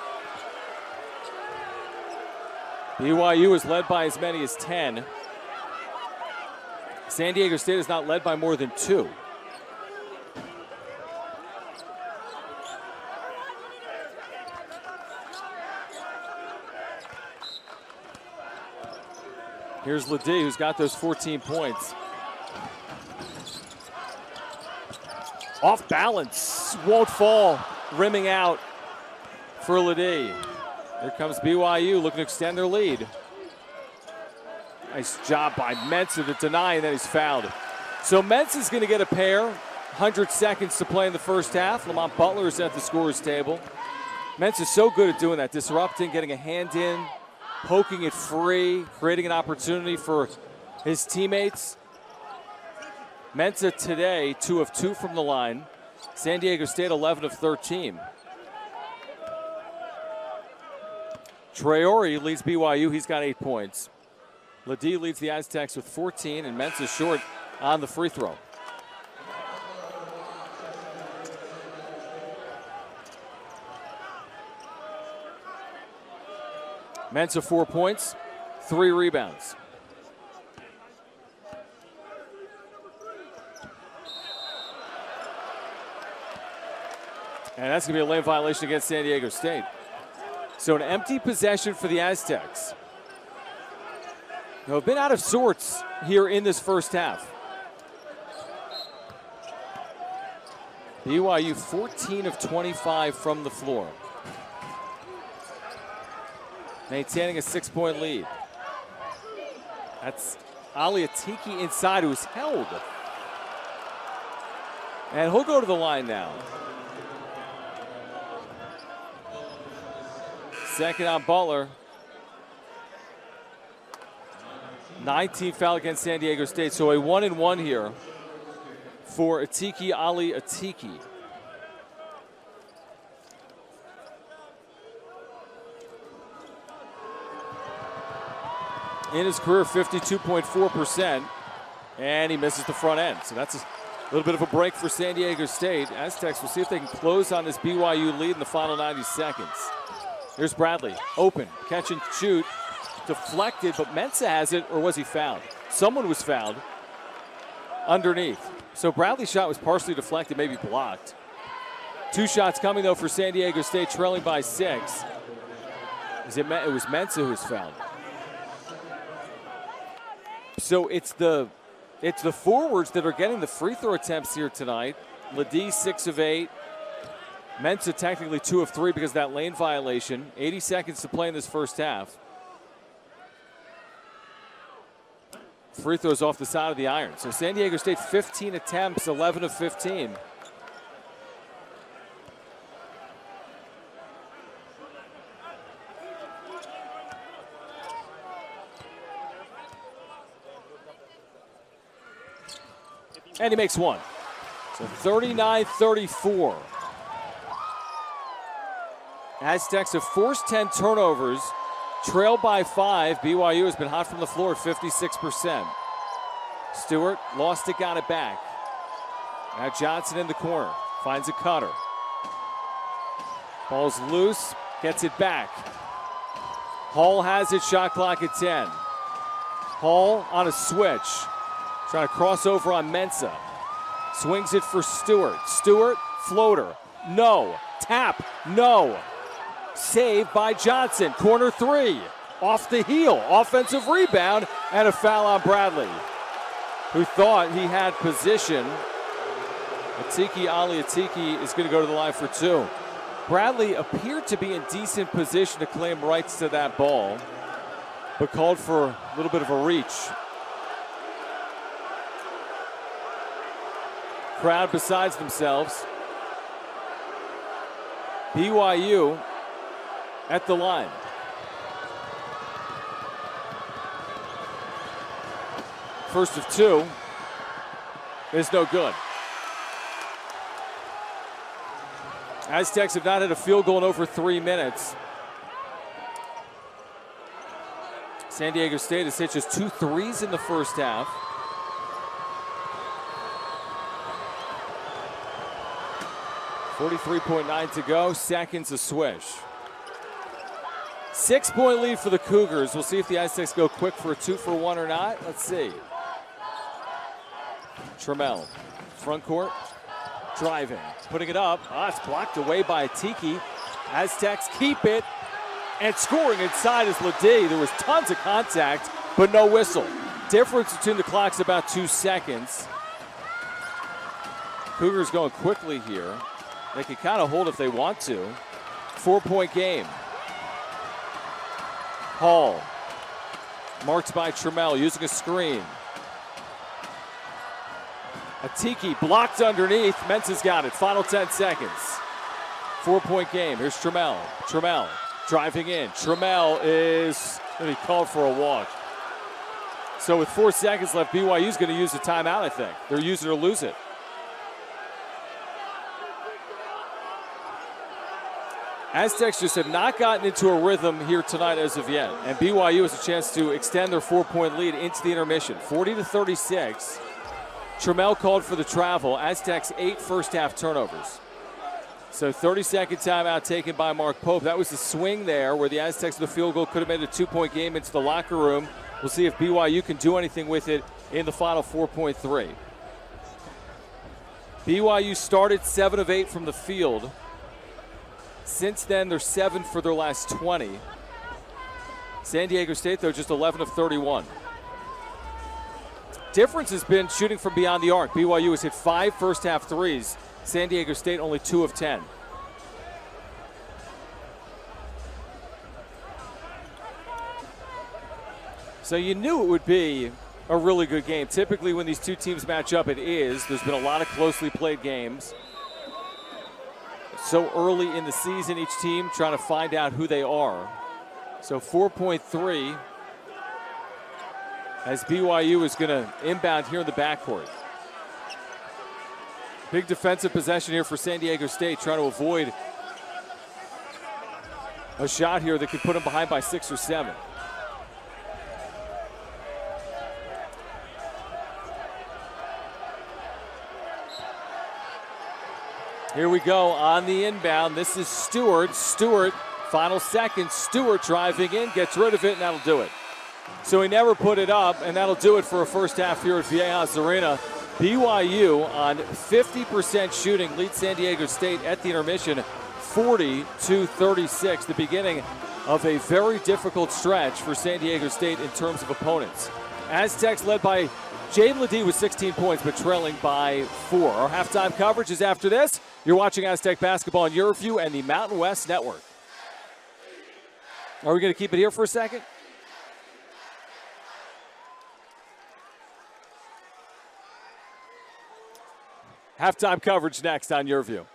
BYU is led by as many as 10. San Diego State is not led by more than 2. Here's Ledee, who's got those 14 points. Off balance, won't fall, rimming out for Ledee. Here comes BYU looking to extend their lead. Nice job by Mensah to deny, and then he's fouled. So Mensah's going to get a pair. 100 seconds to play in the first half. Lamont Butler is at the scorer's table. Mensah's so good at doing that, disrupting, getting a hand in, poking it free, creating an opportunity for his teammates. Mensah today, 2 of 2 from the line. San Diego State, 11 of 13. Traore leads BYU. He's got 8 points. Ledee leads the Aztecs with 14, and Mensah short on the free throw. Mensah 4 points, 3 rebounds. And that's going to be a lane violation against San Diego State. So an empty possession for the Aztecs. They've been out of sorts here in this first half. BYU 14 of 25 from the floor. Maintaining a 6-point lead. That's Ali Atiki inside, who's held. And he'll go to the line now. Second on Butler. 19 foul against San Diego State. So a 1-and-1 here for Atiki Ali Atiki. In his career, 52.4%, and he misses the front end. So that's a little bit of a break for San Diego State. Aztecs will see if they can close on this BYU lead in the final 90 seconds. Here's Bradley, open, catch and shoot, deflected, but Mensah has it, or was he fouled? Someone was fouled underneath. So Bradley's shot was partially deflected, maybe blocked. 2 shots coming, though, for San Diego State, trailing by 6. It was Mensah who was fouled. So it's the forwards that are getting the free throw attempts here tonight. Ledee 6 of 8. Mensah technically 2 of 3 because of that lane violation. 80 seconds to play in this first half. Free throws off the side of the iron. So San Diego State 15 attempts, 11 of 15. And he makes one. So 39-34. Aztecs have forced 10 turnovers, trailed by 5. BYU has been hot from the floor at 56%. Stewart lost it, got it back. Now Johnson in the corner, finds a cutter. Ball's loose, gets it back. Hall has it, shot clock at 10. Hall on a switch. Trying to cross over on Mensah. Swings it for Stewart. Stewart, floater. No. Tap. No. Saved by Johnson. Corner 3. Off the heel. Offensive rebound. And a foul on Bradley, who thought he had position. Atiki Ali Atiki is going to go to the line for 2. Bradley appeared to be in decent position to claim rights to that ball, but called for a little bit of a reach. Crowd besides themselves. BYU at the line. First of two is no good. Aztecs have not had a field goal in over 3 minutes. San Diego State has hit just 2 threes in the first half. .9 to go, seconds a swish. 6-point lead for the Cougars. We'll see if the Aztecs go quick for a 2-for-1 or not. Let's see. Trammell, front court, driving, putting it up. It's blocked away by Tiki. Aztecs keep it, and scoring inside is Ledee. There was tons of contact, but no whistle. Difference between the clocks about 2 seconds. Cougars going quickly here. They can kind of hold if they want to. 4-point game. Hall, marked by Trammell, using a screen. Atiki blocked underneath. Mensa's got it. Final 10 seconds. 4-point game. Here's Trammell. Trammell driving in. Trammell is going to be called for a walk. So with 4 seconds left, BYU's going to use the timeout, I think. They're use it or lose it. Aztecs just have not gotten into a rhythm here tonight as of yet. And BYU has a chance to extend their 4-point lead into the intermission. 40-36. Trammell called for the travel. Aztecs 8 first-half turnovers. So 30-second timeout taken by Mark Pope. That was the swing there where the Aztecs with a field goal could have made it a 2-point game into the locker room. We'll see if BYU can do anything with it in the final 4.3. BYU started 7 of 8 from the field. Since then, they're 7 for their last 20. San Diego State, though, just 11 of 31. Difference has been shooting from beyond the arc. BYU has hit 5 first-half threes. San Diego State only 2 of 10. So you knew it would be a really good game. Typically when these two teams match up, it is. There's been a lot of closely played games. So early in the season, each team trying to find out who they are. So 4.3 as BYU is going to inbound here in the backcourt. Big defensive possession here for San Diego State, trying to avoid a shot here that could put them behind by 6 or 7. Here we go on the inbound. This is Stewart. Stewart, final seconds. Stewart driving in, gets rid of it, and that'll do it. So he never put it up, and that'll do it for a first half here at Viejas Arena. BYU on 50% shooting leads San Diego State at the intermission, 40-36. The beginning of a very difficult stretch for San Diego State in terms of opponents. Aztecs led by Jaden Ledee with 16 points, but trailing by 4. Our halftime coverage is after this. You're watching Aztec basketball on YourView and the Mountain West Network. Are we going to keep it here for a second? Halftime coverage next on YourView.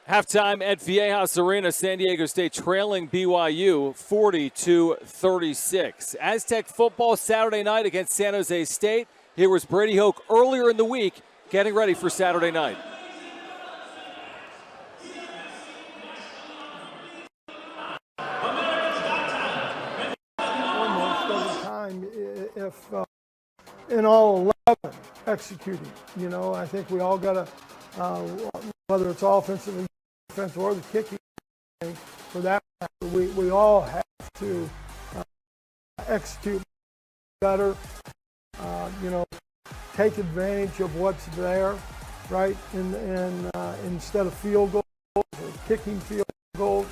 Halftime at Viejas Arena, San Diego State trailing BYU 40-36. Aztec football Saturday night against San Jose State. Here was Brady Hoke earlier in the week getting ready for Saturday night. Almost every time, if in all 11 executing, I think we all got to, whether it's offensive or defense or the kicking, for that matter, we all have to execute better, take advantage of what's there, right? And instead of field goals or kicking field goals,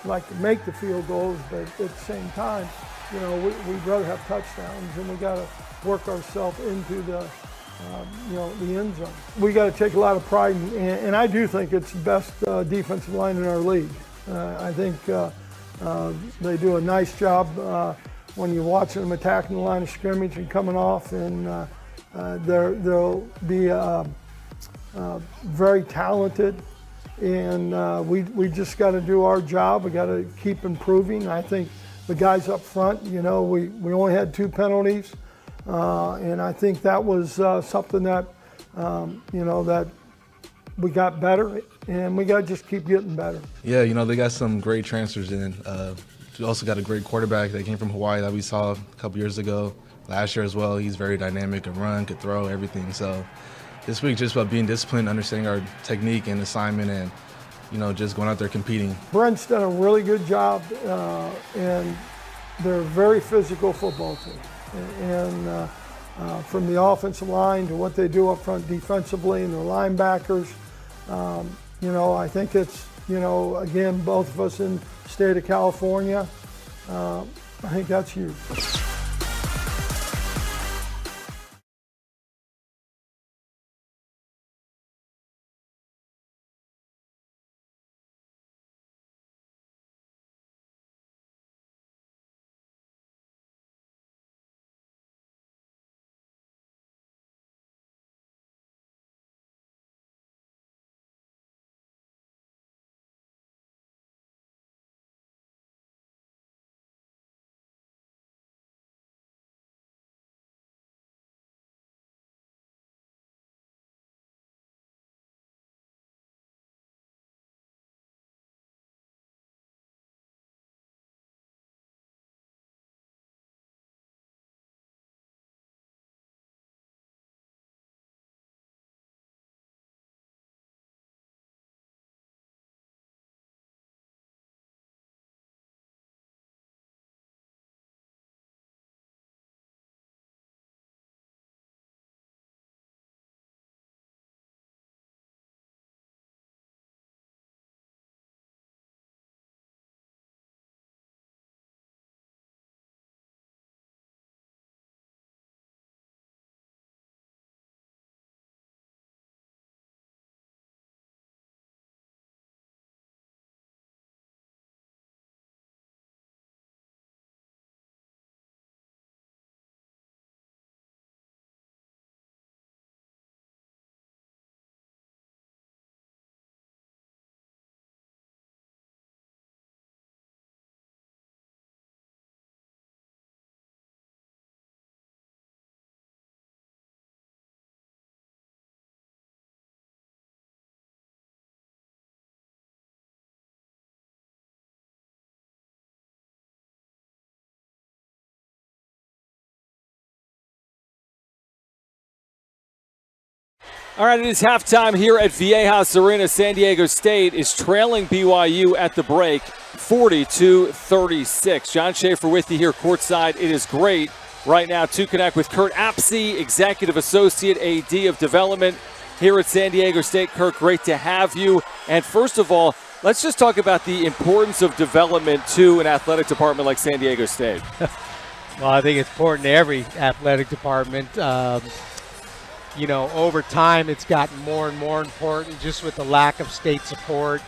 like to make the field goals, but at the same time, we'd rather have touchdowns, and we got to work ourselves into the end zone. We got to take a lot of pride, and I do think it's the best defensive line in our league. I think they do a nice job when you're watching them attacking the line of scrimmage and coming off, and they'll be very talented, and we just got to do our job. We got to keep improving. I think the guys up front, we only had 2 penalties, and I think that was something that that we got better, and we got to just keep getting better. Yeah, they got some great transfers in. We also got a great quarterback that came from Hawaii that we saw a couple years ago. Last year as well, he's very dynamic, could run, could throw, everything. So this week just about being disciplined, understanding our technique and assignment, and just going out there competing. Brent's done a really good job, and they're a very physical football team. And from the offensive line to what they do up front defensively and their linebackers, I think it's, again, both of us in the state of California, I think that's huge. All right, it is halftime here at Viejas Arena. San Diego State is trailing BYU at the break, 40-36. John Schaefer with you here courtside. It is great right now to connect with Kurt Apsey, Executive Associate AD of Development here at San Diego State. Kurt, great to have you. And first of all, let's just talk about the importance of development to an athletic department like San Diego State. Well, I think it's important to every athletic department. Over time, it's gotten more and more important just with the lack of state support.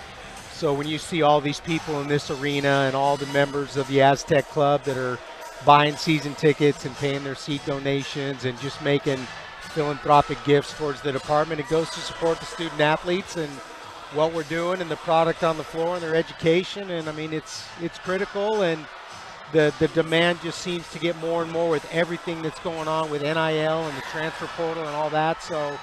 So when you see all these people in this arena and all the members of the Aztec Club that are buying season tickets and paying their seat donations and just making philanthropic gifts towards the department, it goes to support the student athletes. And what we're doing and the product on the floor and their education. And I mean, it's critical, and the demand just seems to get more and more with everything that's going on with NIL and the transfer portal and all that. So,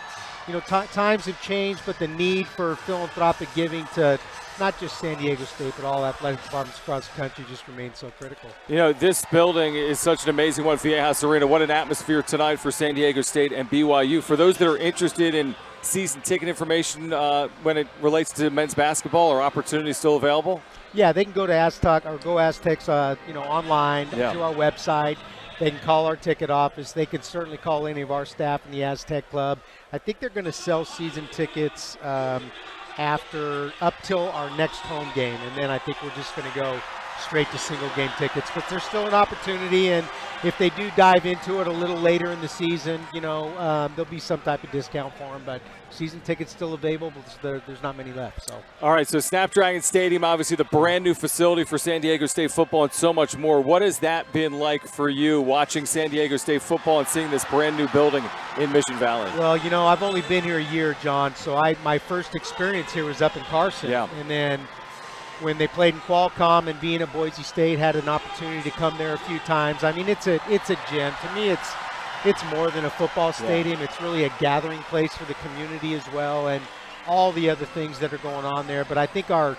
you know, times have changed, but the need for philanthropic giving to not just San Diego State, but all athletic departments across the country just remains so critical. You know, this building is such an amazing one, Viejas Arena. What an atmosphere tonight for San Diego State and BYU. For those that are interested in season ticket information when it relates to men's basketball, are opportunities still available? Yeah, they can go to Aztec or Go Aztecs, online through our website. They can call our ticket office. They can certainly call any of our staff in the Aztec Club. I think they're going to sell season tickets up till our next home game, and then I think we're just going to go straight to single game tickets. But there's still an opportunity, and if they do dive into it a little later in the season, there'll be some type of discount for them. But season tickets still available, but there's not many left. So. All right, so Snapdragon Stadium, obviously the brand new facility for San Diego State football and so much more. What has that been like for you, watching San Diego State football and seeing this brand new building in Mission Valley? Well, I've only been here a year, John, so my first experience here was up in Carson. Yeah. And then when they played in Qualcomm and being at Boise State, had an opportunity to come there a few times. I mean, it's a gym. To me, it's more than a football stadium. It's really a gathering place for the community as well, and all the other things that are going on there. But I think our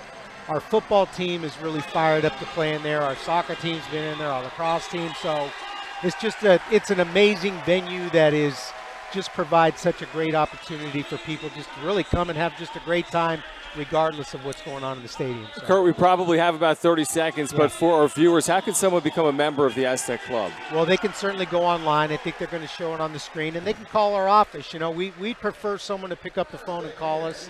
football team is really fired up to play in there. Our soccer team's been in there, our lacrosse team. So it's an amazing venue that just provides such a great opportunity for people just to really come and have just a great time, regardless of what's going on in the stadium. So. Kurt, we probably have about 30 seconds, but for our viewers, how can someone become a member of the Aztec Club? Well, they can certainly go online. I think they're going to show it on the screen, and they can call our office. We prefer someone to pick up the phone and call us.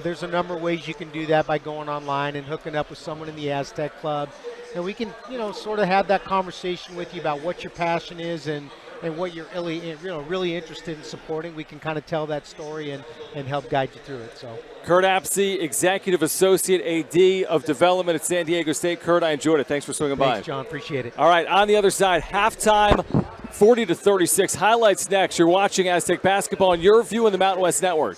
There's a number of ways you can do that by going online and hooking up with someone in the Aztec Club. And we can, sort of have that conversation with you about what your passion is and what you're really interested in supporting. We can kind of tell that story and help guide you through it. So, Kurt Apsey, Executive Associate AD of Development at San Diego State. Kurt, I enjoyed it. Thanks for swinging by. Thanks, John. Appreciate it. All right, on the other side, halftime, 40-36. Highlights next. You're watching Aztec basketball on your view on the Mountain West Network.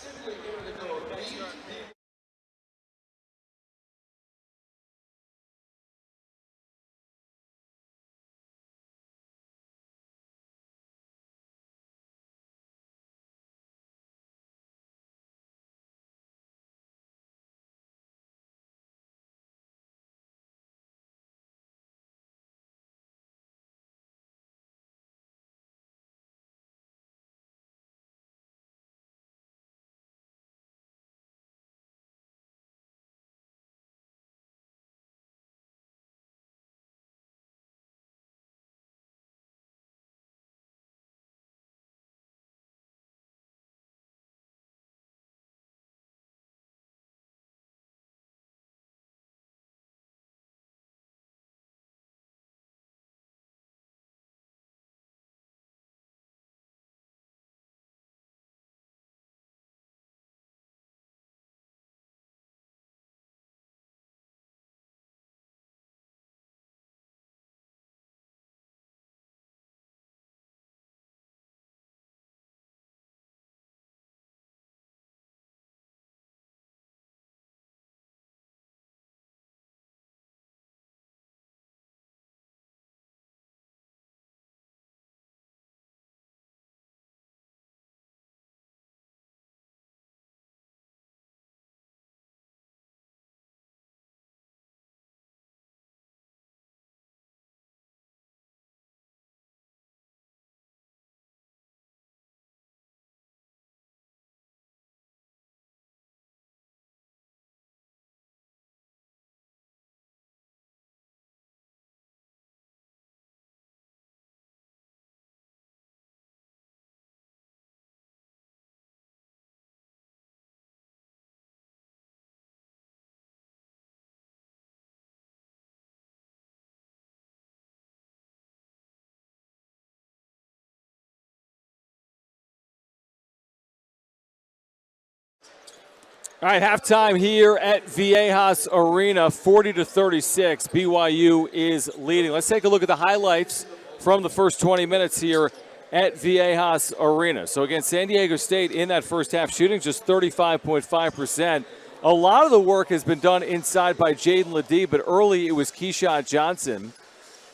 All right, halftime here at Viejas Arena, 40-36. BYU is leading. Let's take a look at the highlights from the first 20 minutes here at Viejas Arena. So again, San Diego State in that first half shooting just 35.5% A lot of the work has been done inside by Jaden Ledee, but early it was Keyshawn Johnson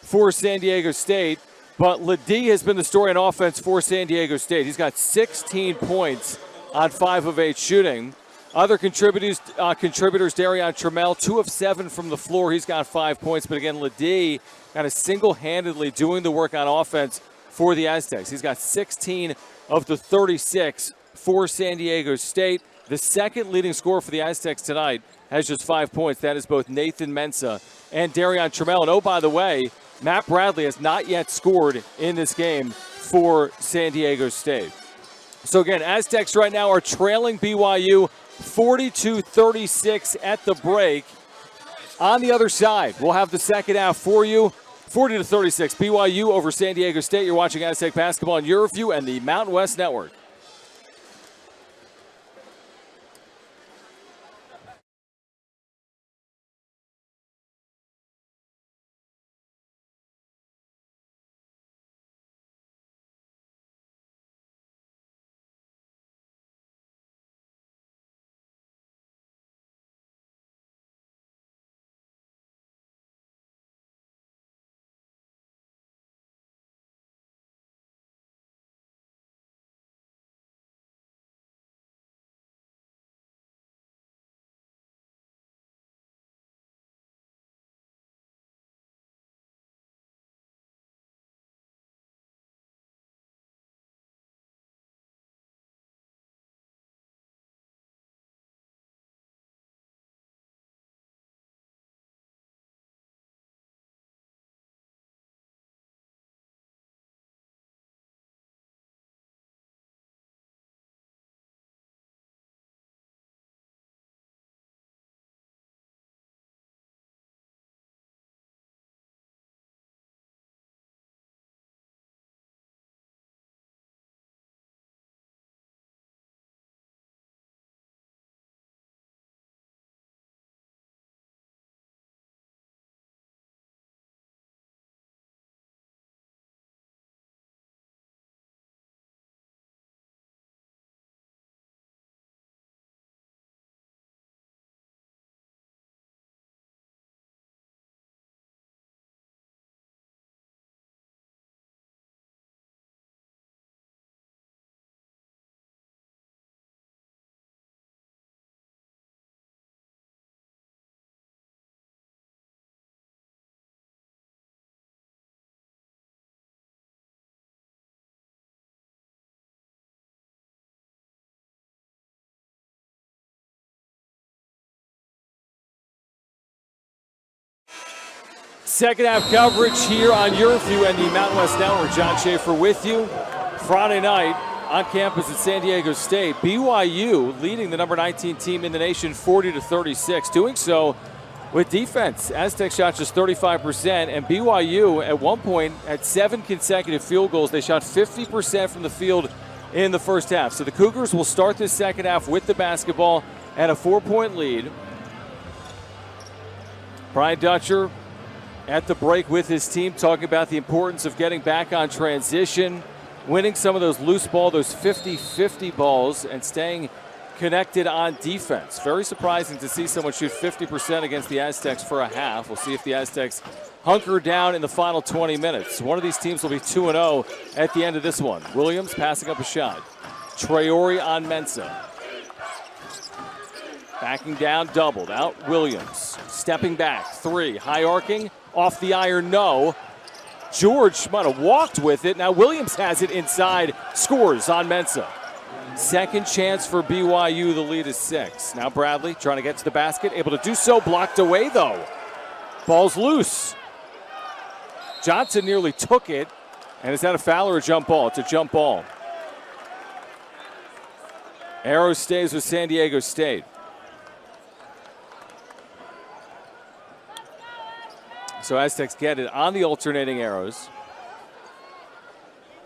for San Diego State. But Ledee has been the story on offense for San Diego State. He's got 16 points on 5 of 8 shooting. Other contributors, Darion Trammell, 2 of 7 from the floor. He's got 5 points. But again, Ledee kind of single-handedly doing the work on offense for the Aztecs. He's got 16 of the 36 for San Diego State. The second leading scorer for the Aztecs tonight has just 5 points. That is both Nathan Mensah and Darion Trammell. And oh, by the way, Matt Bradley has not yet scored in this game for San Diego State. So again, Aztecs right now are trailing BYU 42-36 at the break. On the other side, we'll have the second half for you. 40-36, BYU over San Diego State. You're watching Aztec basketball on Eureview and the Mountain West Network. Second half coverage here on Eureview and the Mountain West Network. John Schaefer with you. Friday night on campus at San Diego State. BYU leading the number 19 team in the nation 40-36. Doing so with defense. Aztecs shot just 35%, and BYU at one point had 7 consecutive field goals. They shot 50% from the field in the first half. So the Cougars will start this second half with the basketball and a 4-point lead. Brian Dutcher at the break with his team, talking about the importance of getting back on transition, winning some of those loose ball, those 50-50 balls, and staying connected on defense. Very surprising to see someone shoot 50% against the Aztecs for a half. We'll see if the Aztecs hunker down in the final 20 minutes. One of these teams will be 2-0 at the end of this one. Williams passing up a shot. Traore on Mensah. Backing down, doubled. Out Williams. Stepping back. 3. High arcing. Off the iron, no. George might have walked with it. Now Williams has it inside. Scores on Mensah. Second chance for BYU. The lead is 6. Now Bradley trying to get to the basket. Able to do so. Blocked away, though. Ball's loose. Johnson nearly took it. And is that a foul or a jump ball? It's a jump ball. Arrow stays with San Diego State. So Aztecs get it on the alternating arrows.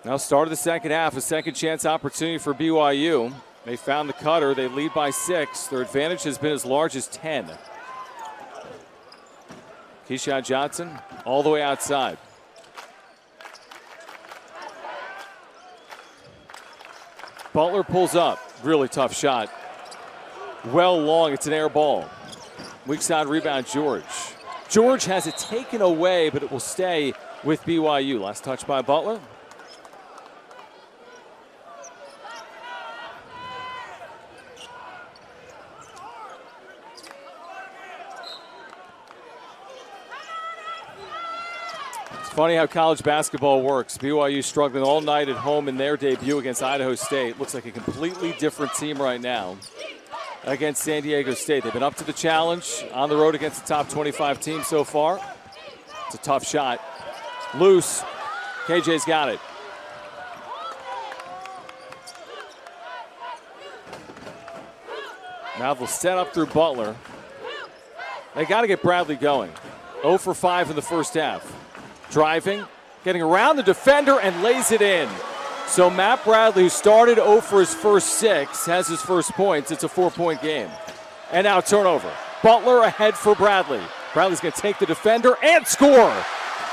Now start of the second half, a second chance opportunity for BYU. They found the cutter. They lead by 6. Their advantage has been as large as 10. Keyshawn Johnson all the way outside. Butler pulls up. Really tough shot well long. It's an air ball. Weak side rebound, George. George has it taken away, but it will stay with BYU. Last touch by Butler. It's funny how college basketball works. BYU struggling all night at home in their debut against Idaho State. Looks like a completely different team right now against San Diego State. They've been up to the challenge on the road against the top 25 team so far. It's a tough shot. Loose. KJ's got it. Now they'll set up through Butler. They got to get Bradley going. 0 for 5 in the first half. Driving, getting around the defender, and lays it in. So Matt Bradley, who started 0 for his first 6, has his first points. It's a 4-point game. And now turnover. Butler ahead for Bradley. Bradley's going to take the defender and score.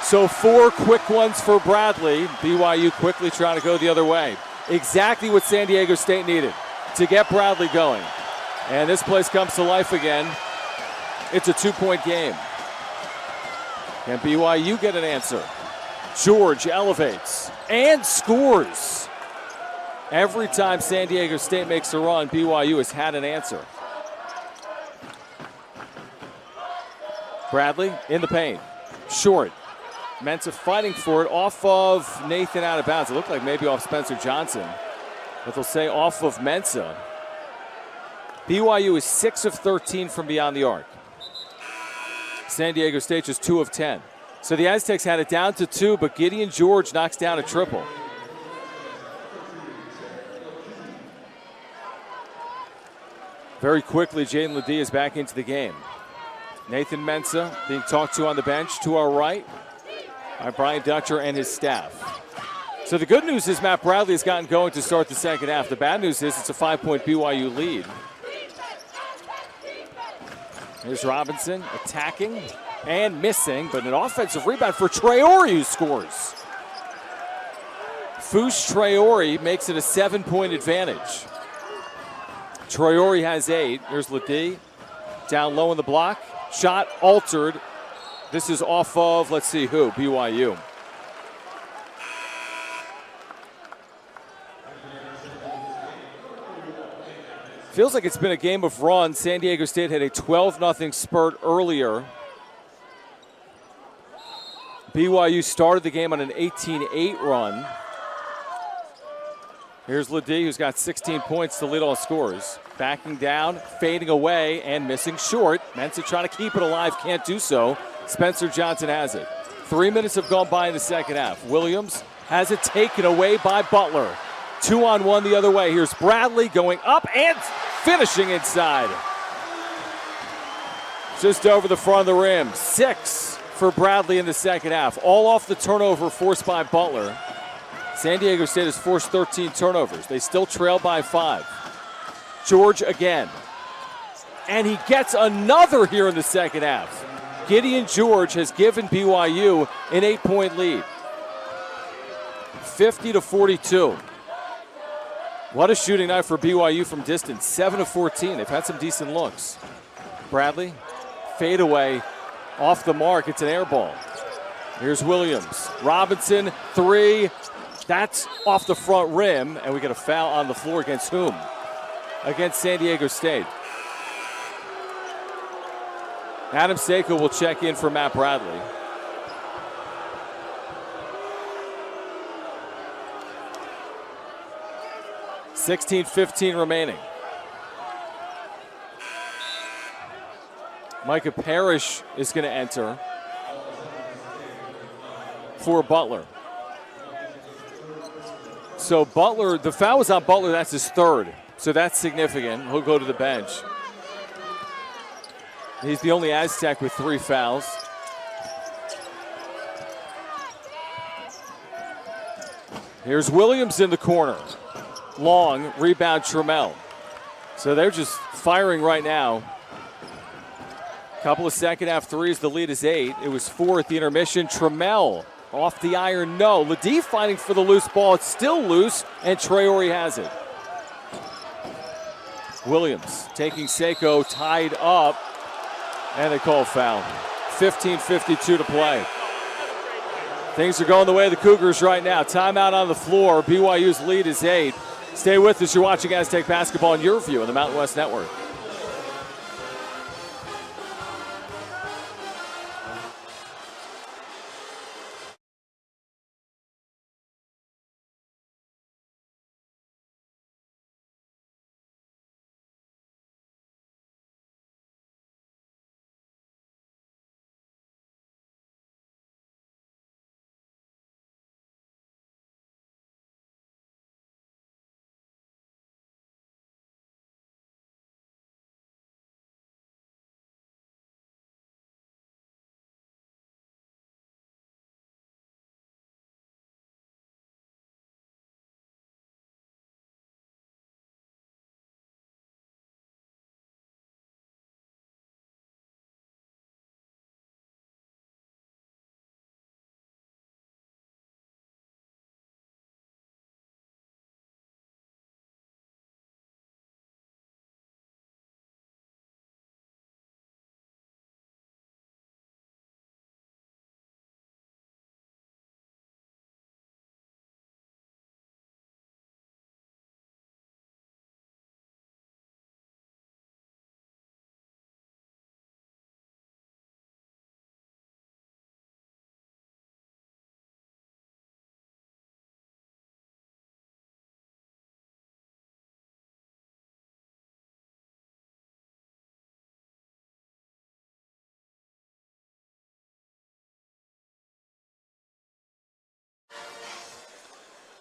So 4 quick ones for Bradley. BYU quickly trying to go the other way. Exactly what San Diego State needed to get Bradley going. And this place comes to life again. It's a 2-point game. Can BYU get an answer? George elevates and scores. Every time San Diego State makes a run, BYU has had an answer. Bradley in the paint. Short. Mensah fighting for it off of Nathan out of bounds. It looked like maybe off Spencer Johnson, but they'll say off of Mensah. BYU is 6 of 13 from beyond the arc. San Diego State just 2 of 10. So the Aztecs had it down to 2, but Gideon George knocks down a triple. Very quickly, Jaden Ledee is back into the game. Nathan Mensah being talked to on the bench to our right by Brian Dutcher and his staff. So the good news is Matt Bradley has gotten going to start the second half. The bad news is it's a 5-point BYU lead. Here's Robinson attacking and missing, but an offensive rebound for Traore, who scores. Fouche Traore makes it a 7-point advantage. Traore has 8. Here's Ledee down low in the block. Shot altered. This is off of, let's see who, BYU. Feels like it's been a game of runs. San Diego State had a 12-0 spurt earlier. BYU started the game on an 18-8 run. Here's Ledee, who's got 16 points to lead all scores. Backing down, fading away, and missing short. Mensah trying to keep it alive, can't do so. Spencer Johnson has it. 3 minutes have gone by in the second half. Williams has it taken away by Butler. 2-on-1 the other way. Here's Bradley going up and finishing inside. Just over the front of the rim. 6 for Bradley in the second half. All off the turnover forced by Butler. San Diego State has forced 13 turnovers. They still trail by 5. George again. And he gets another here in the second half. Gideon George has given BYU an 8-point lead. 50-42. What a shooting night for BYU from distance. 7 of 14. They've had some decent looks. Bradley, fade away, off the mark. It's an air ball. Here's Williams. Robinson, 3. That's off the front rim, and we get a foul on the floor against whom? Against San Diego State. Adam Seiko will check in for Matt Bradley. $16:15 remaining. Micah Parrish is going to enter for Butler. So Butler, the foul was on Butler, that's his 3rd. So that's significant. He'll go to the bench. He's the only Aztec with 3 fouls. Here's Williams in the corner. Long, rebound Trammell. So they're just firing right now. Couple of second half threes, the lead is 8. It was 4 at the intermission. Trammell off the iron, no. Ledee fighting for the loose ball. It's still loose, and Traore has it. Williams taking Seiko, tied up, and they call foul. 15:52 to play. Things are going the way of the Cougars right now. Timeout on the floor. BYU's lead is 8. Stay with us. You're watching Aztec basketball in your view on the Mountain West Network.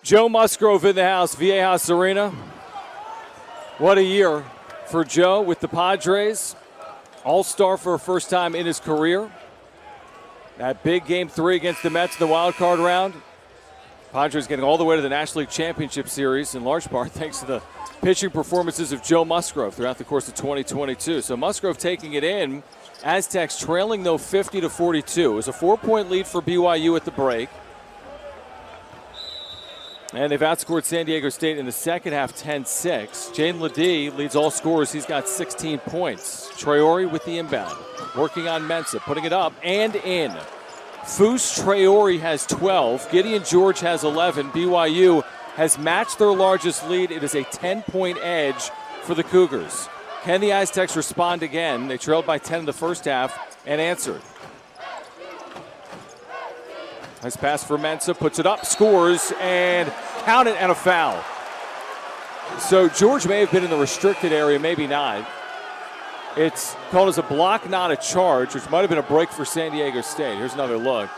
Joe Musgrove in the house, Viejas Arena. What a year for Joe with the Padres. All-star for a first time in his career. That big Game 3 against the Mets in the wild card round. Padres getting all the way to the National League Championship Series, in large part thanks to the pitching performances of Joe Musgrove throughout the course of 2022. So Musgrove taking it in. Aztecs trailing, though, 50-42. It was a 4-point lead for BYU at the break. And they've outscored San Diego State in the second half 10-6. Jaden Ledee leads all scorers. He's got 16 points. Traore with the inbound. Working on Mensah. Putting it up and in. Foose Traore has 12. Gideon George has 11. BYU has matched their largest lead. It is a 10-point edge for the Cougars. Can the Aztecs respond again? They trailed by 10 in the first half and answered. Nice pass for Mensah, puts it up, scores, and count it, and a foul. So George may have been in the restricted area, maybe not. It's called as a block, not a charge, which might have been a break for San Diego State. Here's another look.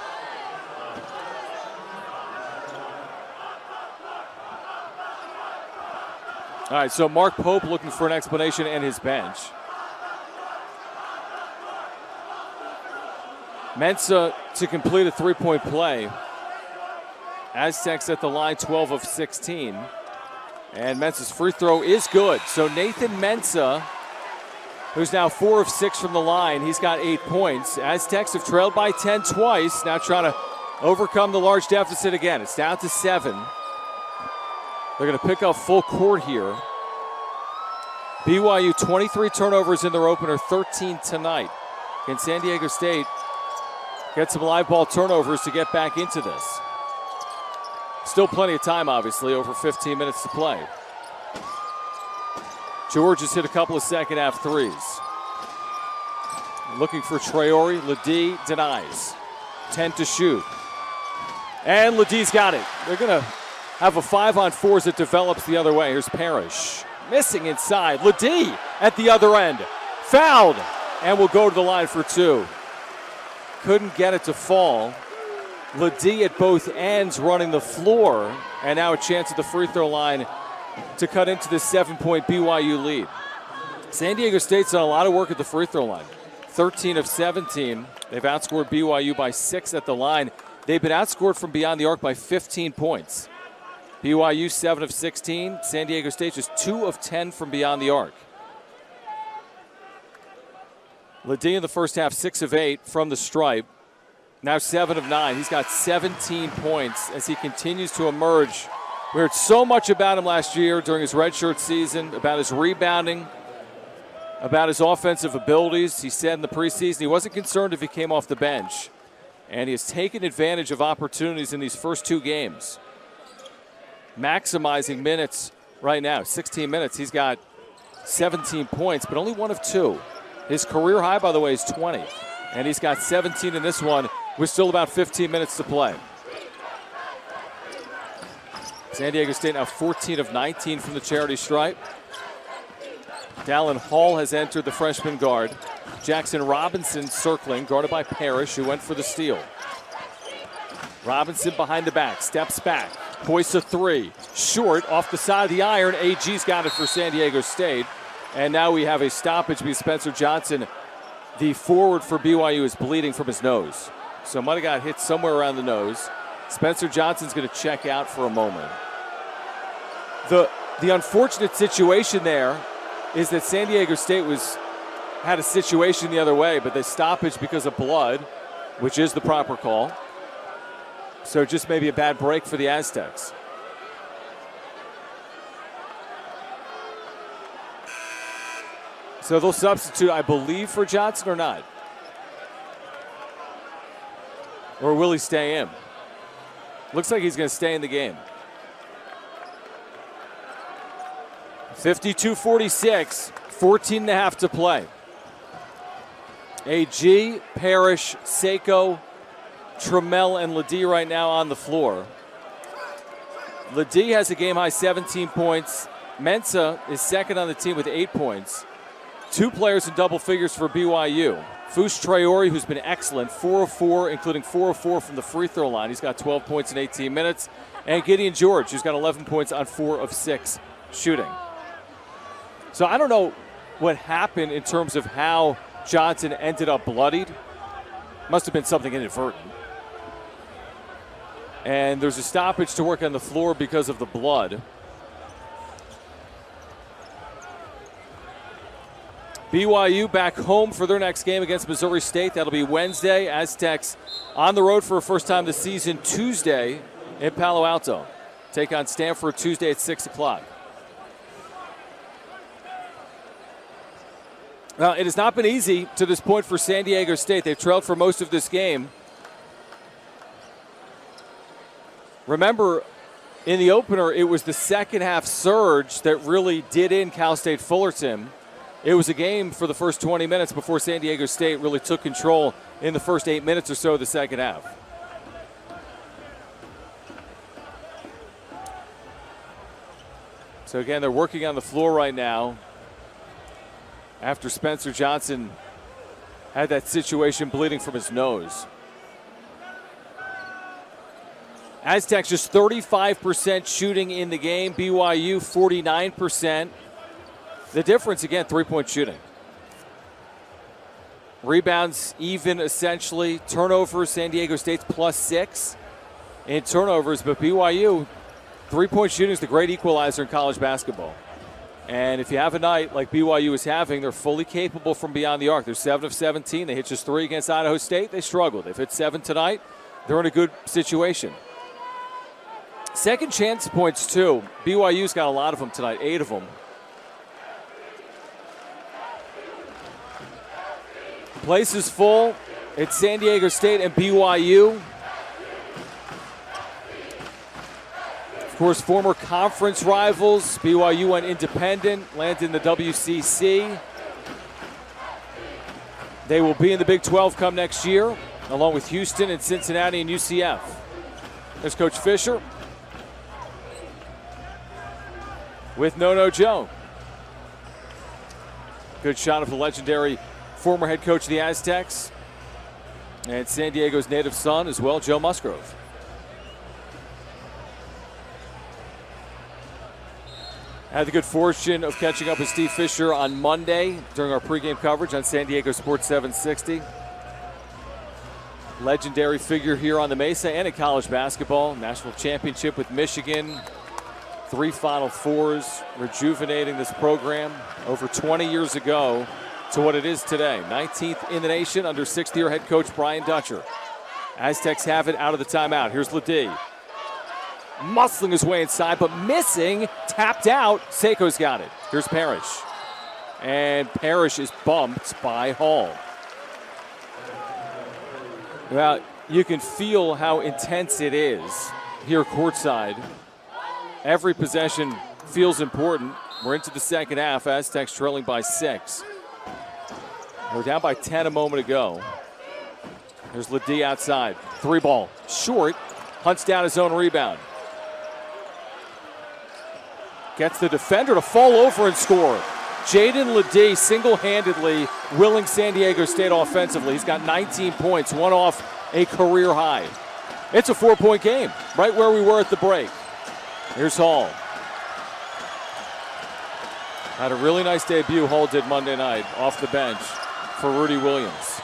All right, so Mark Pope looking for an explanation and his bench. Mensah to complete a three-point play. Aztecs at the line, 12 of 16. And Mensah's free throw is good. So Nathan Mensah, who's now 4 of 6 from the line, he's got 8 points. Aztecs have trailed by 10 twice, now trying to overcome the large deficit again. It's down to 7. They're going to pick up full court here. BYU 23 turnovers in their opener, 13 tonight. Can San Diego State get some live ball turnovers to get back into this? Still plenty of time, obviously, over 15 minutes to play. George has hit a couple of second half threes. Looking for Traore. Ledee denies. 10 to shoot. And Ledee's got it. They're going to have a 5-on-4 as it develops the other way. Here's Parrish. Missing inside. Ledee at the other end. Fouled. And will go to the line for 2. Couldn't get it to fall. Ledee at both ends running the floor. And now a chance at the free throw line to cut into the 7-point BYU lead. San Diego State's done a lot of work at the free throw line. 13 of 17. They've outscored BYU by 6 at the line. They've been outscored from beyond the arc by 15 points. BYU 7 of 16. San Diego State just 2 of 10 from beyond the arc. Ledee in the first half, 6 of 8 from the stripe. Now 7 of 9. He's got 17 points as he continues to emerge We heard so much about him last year during his redshirt season, about his rebounding, about his offensive abilities. He said in the preseason he wasn't concerned if he came off the bench. And he has taken advantage of opportunities in these first 2 games. Maximizing minutes right now, 16 minutes. He's got 17 points, but only 1 of 2. His career high, by the way, is 20. And he's got 17 in this one with still about 15 minutes to play. San Diego State now 14 of 19 from the charity stripe. Dallin Hall has entered, the freshman guard. Jackson Robinson circling, guarded by Parrish, who went for the steal. Robinson behind the back, steps back, hoists a 3. Short, off the side of the iron. AG's got it for San Diego State. And now we have a stoppage because Spencer Johnson, the forward for BYU, is bleeding from his nose. So might have got hit somewhere around the nose. Spencer Johnson's going to check out for a moment. The unfortunate situation there is that San Diego State had a situation the other way, but they stoppage because of blood, which is the proper call. So just maybe a bad break for the Aztecs. So they'll substitute, I believe, for Johnson or not? Or will he stay in? Looks like he's going to stay in the game. 52-46, 14.5 to play. AG, Parrish, Seiko, Trammell, and Ledee right now on the floor. Ledee has a game-high 17 points. Mensah is second on the team with 8 points. 2 players in double figures for BYU. Fouche Traore, who's been excellent, 4 of 4, including 4 of 4 from the free throw line. He's got 12 points in 18 minutes. And Gideon George, who's got 11 points on 4 of 6 shooting. So I don't know what happened in terms of how Johnson ended up bloodied. Must have been something inadvertent. And there's a stoppage to work on the floor because of the blood. BYU back home for their next game against Missouri State. That'll be Wednesday. Aztecs on the road for a first time this season Tuesday in Palo Alto. Take on Stanford Tuesday at 6 o'clock. Now, it has not been easy to this point for San Diego State. They've trailed for most of this game. Remember, in the opener, it was the second half surge that really did in Cal State Fullerton. It was a game for the first 20 minutes before San Diego State really took control in the first 8 minutes or so of the second half. So again, they're working on the floor right now after Spencer Johnson had that situation bleeding from his nose. Aztecs just 35% shooting in the game. BYU 49%. The difference, again, three-point shooting. Rebounds even, essentially. Turnovers, San Diego State's +6 in turnovers. But BYU, three-point shooting is the great equalizer in college basketball. And if you have a night like BYU is having, they're fully capable from beyond the arc. They're 7 of 17. They hit just 3 against Idaho State. They struggled. They've hit 7 tonight. They're in a good situation. Second chance points, too. BYU's got a lot of them tonight, 8 of them. Place is full. It's San Diego State and BYU. Of course, former conference rivals. BYU went independent, landed in the WCC. They will be in the Big 12 come next year, along with Houston and Cincinnati and UCF. There's Coach Fisher with No-No Joe. Good shot of the legendary former head coach of the Aztecs and San Diego's native son as well, Joe Musgrove. I had the good fortune of catching up with Steve Fisher on Monday during our pregame coverage on San Diego Sports 760. Legendary figure here on the Mesa and in college basketball. National championship with Michigan. 3 Final Fours, rejuvenating this program over 20 years ago to what it is today. 19th in the nation under 6th-year head coach Brian Dutcher. Aztecs have it out of the timeout. Here's Ledee. muscling his way inside, but missing, tapped out. Seiko's got it. Here's Parrish. And Parrish is bumped by Hall. Well, you can feel how intense it is here courtside. Every possession feels important. We're into the second half. Aztecs trailing by 6. We're down by 10 a moment ago. There's Ledee outside. 3-ball. Short. Hunts down his own rebound. Gets the defender to fall over and score. Jaden Ledee single-handedly willing San Diego State offensively. He's got 19 points, one off a career high. It's a 4-point game, right where we were at the break. Here's Hall. Had a really nice debut, Hall did Monday night, off the bench for Rudy Williams.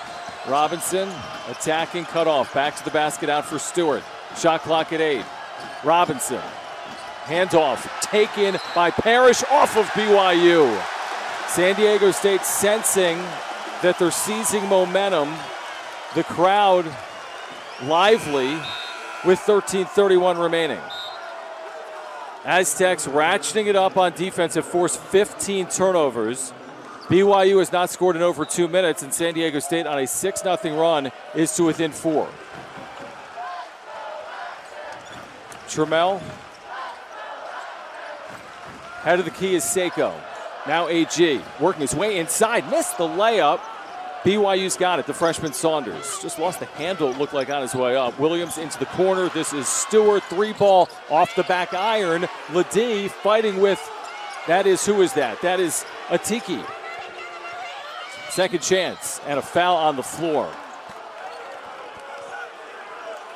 Robinson attacking, cut off, back to the basket out for Stewart. Shot clock at 8. Robinson, handoff, taken by Parrish off of BYU. San Diego State sensing that they're seizing momentum. The crowd lively with 13:31 remaining. Aztecs ratcheting it up on defense have forced 15 turnovers. BYU has not scored in over 2 minutes, and San Diego State on a 6-0 run is to within 4. Trammell. Head of the key is Seiko. Now AG working his way inside. Missed the layup. BYU's got it. The freshman Saunders. Just lost the handle, it looked like, on his way up. Williams into the corner. This is Stewart. 3-ball off the back iron. Ledee fighting with, that is, who is that? That is Atiki. Second chance and a foul on the floor.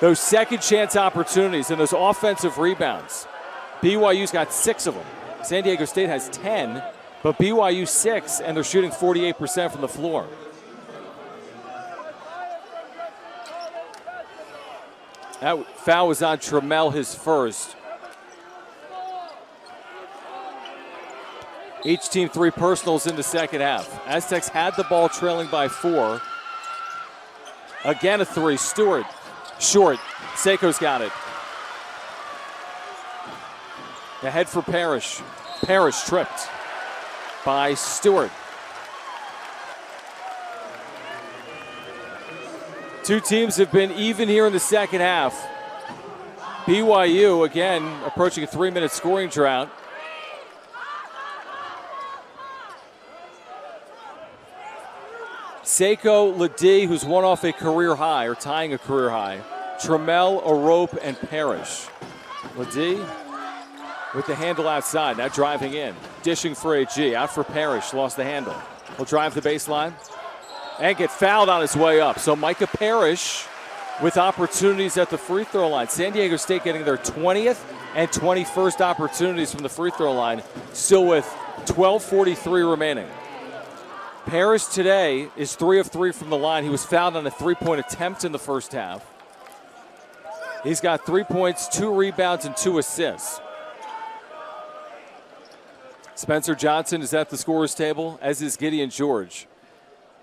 Those second chance opportunities and those offensive rebounds. BYU's got 6 of them. San Diego State has 10, but BYU 6, and they're shooting 48% from the floor. That foul was on Trammell, his first. Each team 3 personals in the second half. Aztecs had the ball trailing by 4. Again a 3, Stewart. Short. Seiko's got it. Ahead for Parrish. Parrish tripped by Stewart. Two teams have been even here in the second half. BYU, again, approaching a 3-minute scoring drought. Seiko, Ledee, who's one off a career high, or tying a career high. Trammell, Arope, and Parrish. Ledee with the handle outside, now driving in. Dishing for AG, out for Parrish, lost the handle. Will drive the baseline and get fouled on his way up. So Micah Parrish with opportunities at the free throw line. San Diego State getting their 20th and 21st opportunities from the free throw line, still with 12:43 remaining. Parrish today is 3 of 3 from the line. He was fouled on a 3-point attempt in the first half. He's got 3 points, 2 rebounds, and 2 assists. Spencer Johnson is at the scorer's table, as is Gideon George.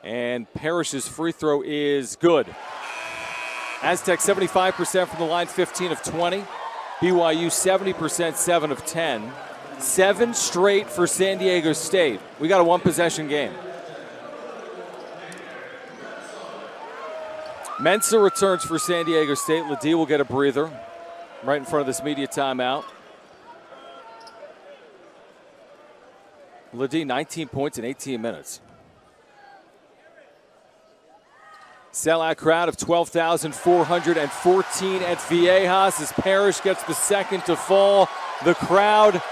And Parrish's free throw is good. Aztecs 75% from the line, 15 of 20. BYU 70%, 7 of 10. 7 straight for San Diego State. We got a 1-possession game. Mensah returns for San Diego State. Ledee will get a breather right in front of this media timeout. Ledee, 19 points in 18 minutes. Sellout crowd of 12,414 at Viejas as Parrish gets the second to fall. The crowd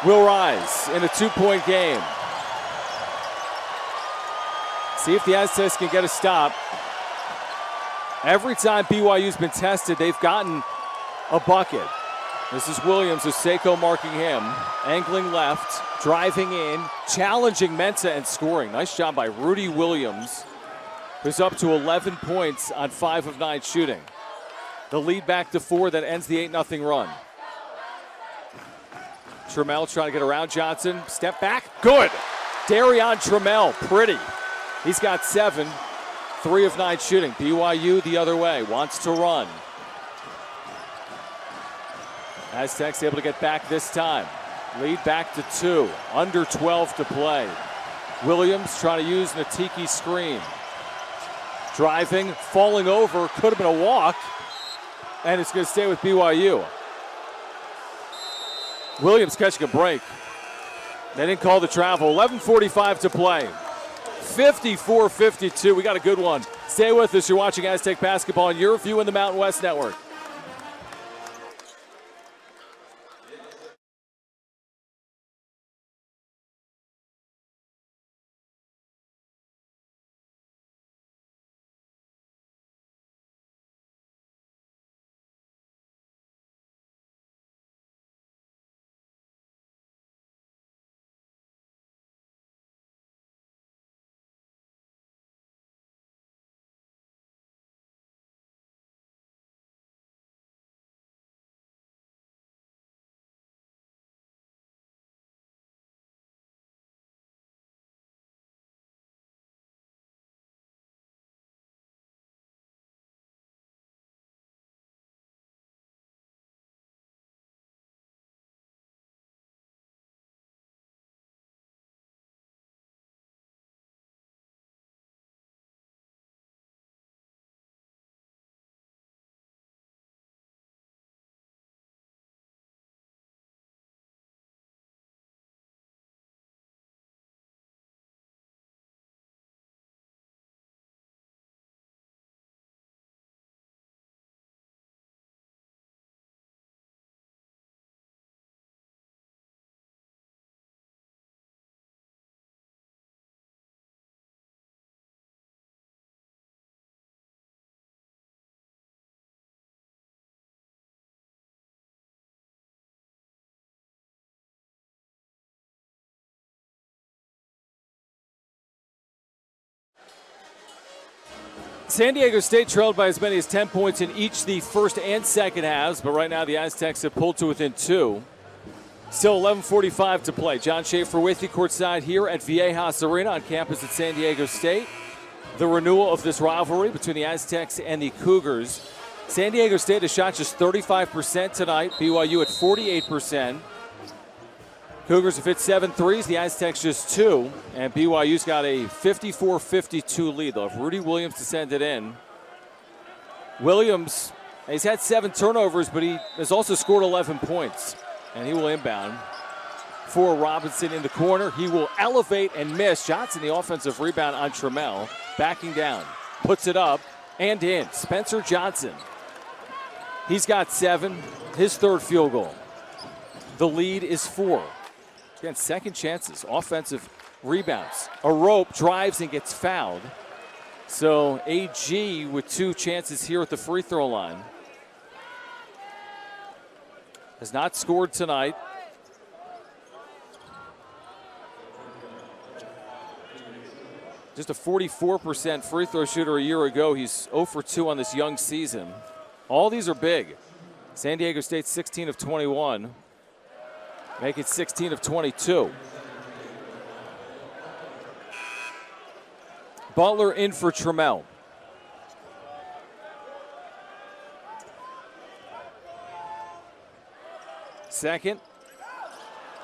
will rise in a 2-point game. See if the Aztecs can get a stop. Every time BYU's been tested, they've gotten a bucket. This is Williams with Seiko marking him. Angling left, driving in, challenging Mensah and scoring. Nice job by Rudy Williams, who's up to 11 points on 5 of 9 shooting. The lead back to 4 that ends the 8-0 run. Trammell trying to get around Johnson. Step back, good. Darion Trammell, pretty. He's got 7, 3 of 9 shooting. BYU the other way, wants to run. Aztecs able to get back this time. Lead back to 2. Under 12 to play. Williams trying to use Natiki screen. Driving, falling over, could have been a walk, and it's going to stay with BYU. Williams catching a break. They didn't call the travel. 11:45 to play. 54-52. We got a good one. Stay with us. You're watching Aztec basketball on your View in the Mountain West Network. San Diego State trailed by as many as 10 points in each the first and second halves, but right now the Aztecs have pulled to within 2. Still 11:45 to play. John Schaefer with you courtside here at Viejas Arena on campus at San Diego State. The renewal of this rivalry between the Aztecs and the Cougars. San Diego State has shot just 35% tonight. BYU at 48%. Cougars have hit 7 threes. The Aztecs just 2. And BYU's got a 54-52 lead. They'll have Rudy Williams to send it in. Williams, he's had 7 turnovers, but he has also scored 11 points. And he will inbound for Robinson in the corner. He will elevate and miss. Johnson, the offensive rebound on Trammell. Backing down. Puts it up and in. Spencer Johnson. He's got 7. His 3rd field goal. The lead is 4. Again, second chances. Offensive rebounds. A rope drives and gets fouled. So AG with 2 chances here at the free throw line. Has not scored tonight. Just a 44% free throw shooter a year ago. He's 0 for 2 on this young season. All these are big. San Diego State 16 of 21. Make it 16 of 22. Butler in for Trammell. Second.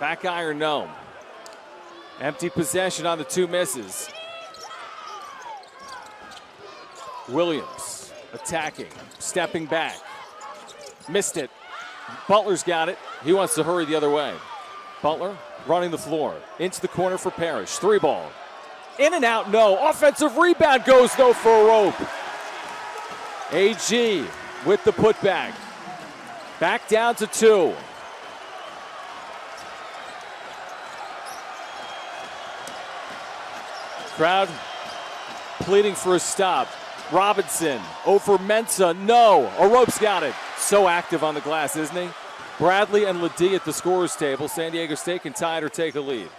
Back iron, no. Empty possession on the 2 misses. Williams attacking, stepping back. Missed it. Butler's got it. He wants to hurry the other way. Butler running the floor. Into the corner for Parrish. 3 ball. In and out, no. Offensive rebound goes, though, for a rope. AG with the putback. Back down to 2. Crowd pleading for a stop. Robinson over Mensah. No. A rope's got it. So active on the glass, isn't he? Bradley and Ledee at the scorer's table. San Diego State can tie it or take a lead.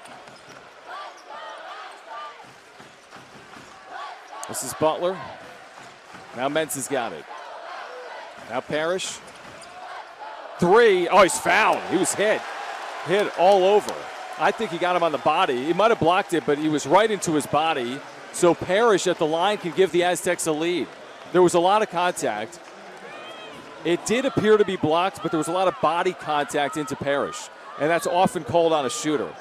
This is Butler. Now Mensah's got it. Now Parrish. 3. Oh, he's fouled. He was hit. Hit all over. I think he got him on the body. He might have blocked it, but he was right into his body. So Parrish at the line can give the Aztecs a lead. There was a lot of contact. It did appear to be blocked, but there was a lot of body contact into Parrish, and that's often called on a shooter.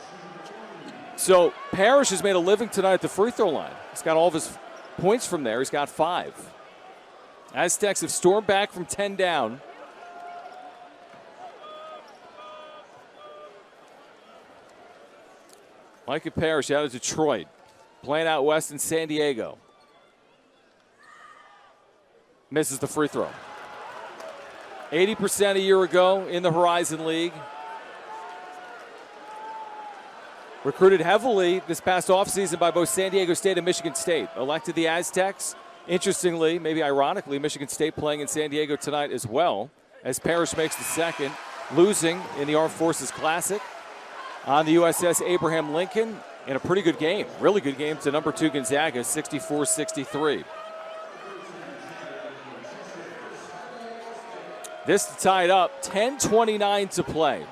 So Parrish has made a living tonight at the free throw line. He's got all of his points from there. He's got 5. Aztecs have stormed back from 10 down. Micah Parrish out of Detroit, playing out west in San Diego. Misses the free throw. 80% a year ago in the Horizon League. Recruited heavily this past offseason by both San Diego State and Michigan State. Elected the Aztecs. Interestingly, maybe ironically, Michigan State playing in San Diego tonight as well, as Parrish makes the second, losing in the Armed Forces Classic on the USS Abraham Lincoln in a pretty good game, really good game to number 2 Gonzaga, 64-63. This tied up, 10:29 to play.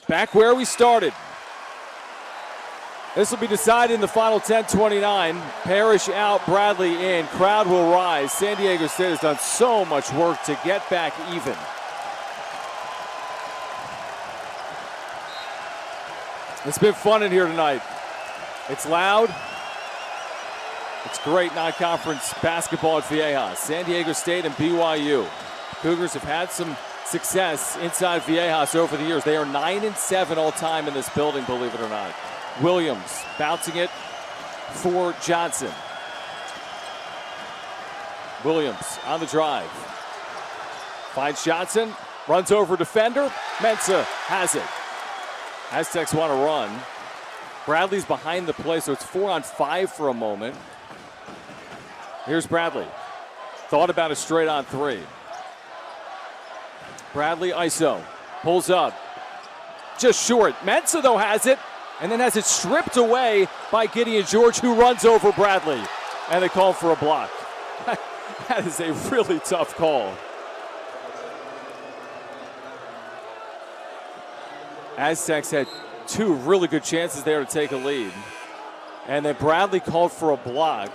Back where we started. This will be decided in the final 10:29. Parrish out, Bradley in. Crowd will rise. San Diego State has done so much work to get back even. It's been fun in here tonight. It's loud. It's great non-conference basketball at Viejas. San Diego State and BYU. Cougars have had some success inside Viejas over the years. They are 9-7 all time in this building, believe it or not. Williams bouncing it for Johnson. Williams on the drive. Finds Johnson, runs over defender. Mensah has it. Aztecs want to run. Bradley's behind the play, so it's 4-on-5 for a moment. Here's Bradley. Thought about a straight-on 3. Bradley ISO. Pulls up. Just short. Mensah, though, has it. And then has it stripped away by Gideon George, who runs over Bradley. And they call for a block. That is a really tough call. Aztecs had 2 really good chances there to take a lead. And then Bradley called for a block.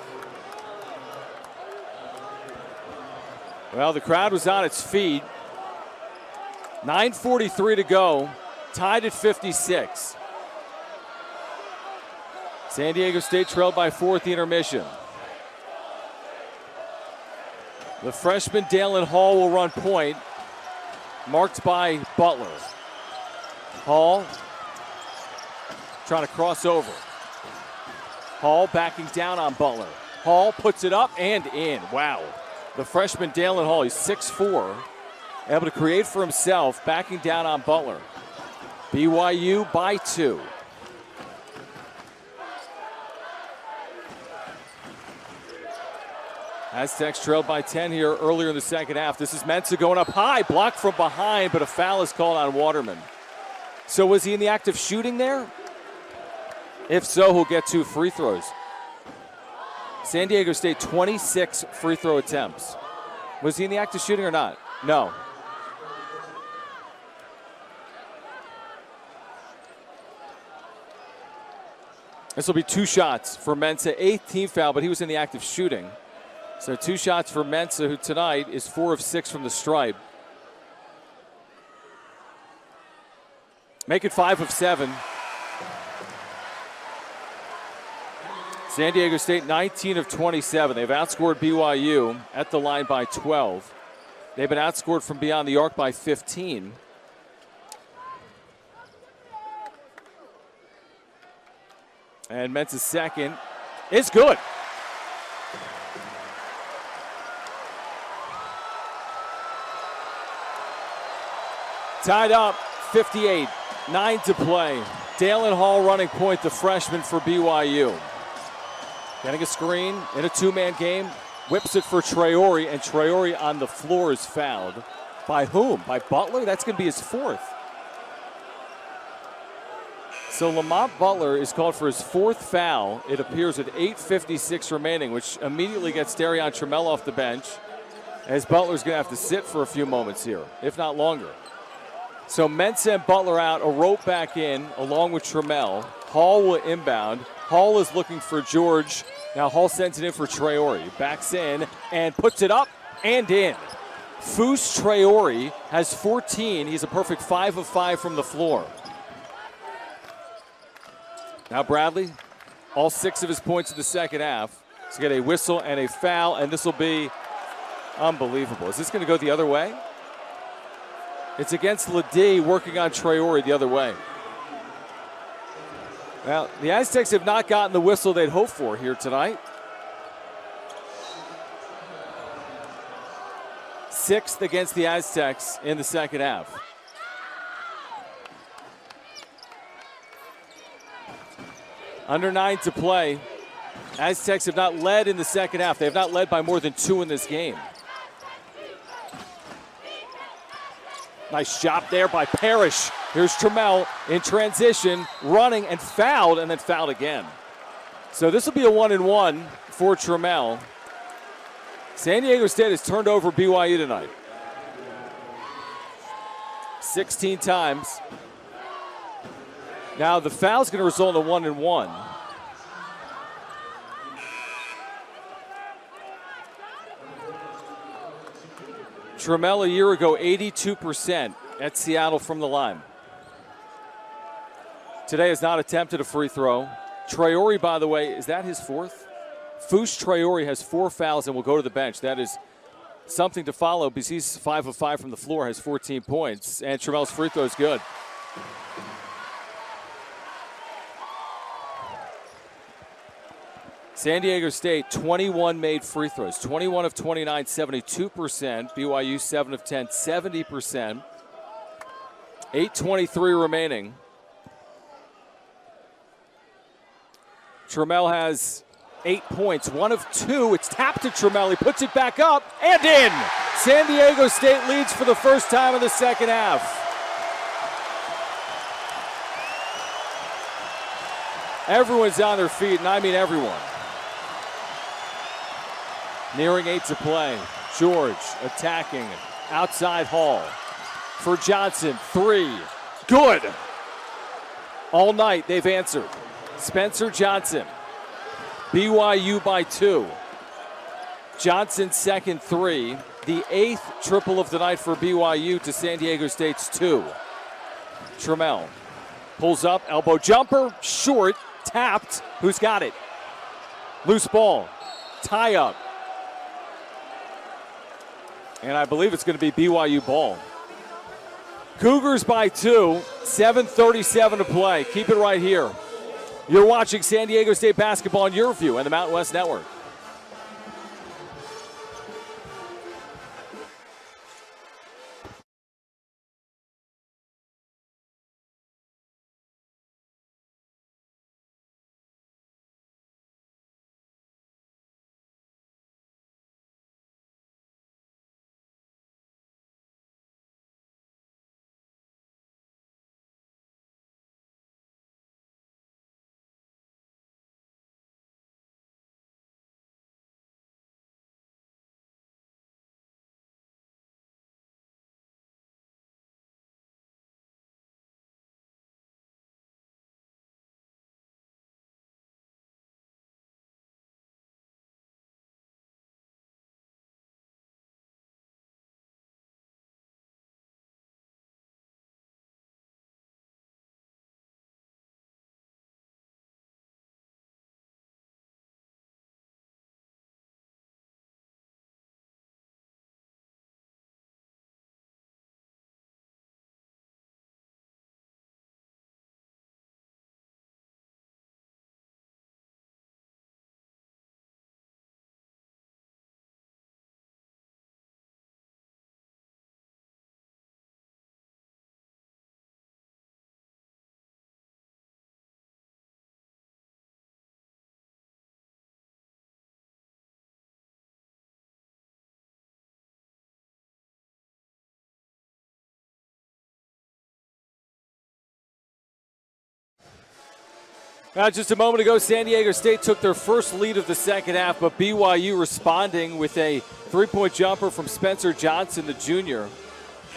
Well, the crowd was on its feet. 9:43 to go, tied at 56. San Diego State trailed by 4 at the intermission. The freshman Dalen Hall will run point, marked by Butler. Hall trying to cross over. Hall backing down on Butler. Hall puts it up and in. Wow. The freshman Dalen Hall, he's 6'4", able to create for himself, backing down on Butler. BYU by 2. Aztecs trailed by 10 here earlier in the second half. This is Mensah going up high, blocked from behind, but a foul is called on Waterman. So was he in the act of shooting there? If so, he'll get 2 free throws. San Diego State, 26 free throw attempts. Was he in the act of shooting or not? No. This will be 2 shots for Mensah. 8th team foul, but he was in the act of shooting. So 2 shots for Mensah, who tonight is 4 of 6 from the stripe. Make it 5 of 7. San Diego State 19 of 27. They've outscored BYU at the line by 12. They've been outscored from beyond the arc by 15. And Mensah's second is good. Tied up, 58, 9 to play. Dalen Hall running point, the freshman for BYU. Getting a screen in a 2-man game, whips it for Traore, and Traore on the floor is fouled. By whom? By Butler? That's going to be his 4th. So Lamont Butler is called for his 4th foul. It appears at 8:56 remaining, which immediately gets Darion Trammell off the bench, as Butler's going to have to sit for a few moments here, if not longer. So Mensah and Butler out, a rope back in, along with Trammell. Hall will inbound. Hall is looking for George Now Hall sends it in for Traore. Backs in and puts it up and in. Fus Traore has 14. He's a perfect 5 of 5 from the floor. Now Bradley, all 6 of his points in the second half. He's got a whistle and a foul, and this will be unbelievable. Is this going to go the other way? It's against Ledee working on Traore the other way. Now, the Aztecs have not gotten the whistle they'd hoped for here tonight. 6th against the Aztecs in the second half. Under 9 to play. Aztecs have not led in the second half. They have not led by more than 2 in this game. Nice shot there by Parrish. Here's Trammell in transition, running and fouled, and then fouled again. So this will be a 1-and-1 for Trammell. San Diego State has turned over BYU tonight 16 times. Now the foul's going to result in a 1-and-1. Trammell a year ago, 82% at Seattle from the line. Today has not attempted a free throw. Traore, by the way, is that his 4th? Fus Traore has 4 fouls and will go to the bench. That is something to follow because he's 5 of 5 from the floor, has 14 points, and Tramell's free throw is good. San Diego State, 21 made free throws. 21 of 29, 72%. BYU, 7 of 10, 70%. 8:23 remaining. Trammell has 8 points, 1 of 2. It's tapped to Trammell. He puts it back up and in. San Diego State leads for the first time in the second half. Everyone's on their feet, and I mean everyone. Nearing 8 to play. George attacking outside Hall. For Johnson, 3. Good. All night they've answered. Spencer Johnson. BYU by 2. Johnson's second 3. The 8th triple of the night for BYU to San Diego State's 2. Trammell pulls up, elbow jumper, short, tapped. Who's got it? Loose ball. Tie up. And I believe it's going to be BYU ball. Cougars by 2, 7:37 to play. Keep it right here. You're watching San Diego State basketball on your view and the Mountain West Network. Just a moment ago, San Diego State took their first lead of the second half, but BYU responding with a three-point jumper from Spencer Johnson, the junior.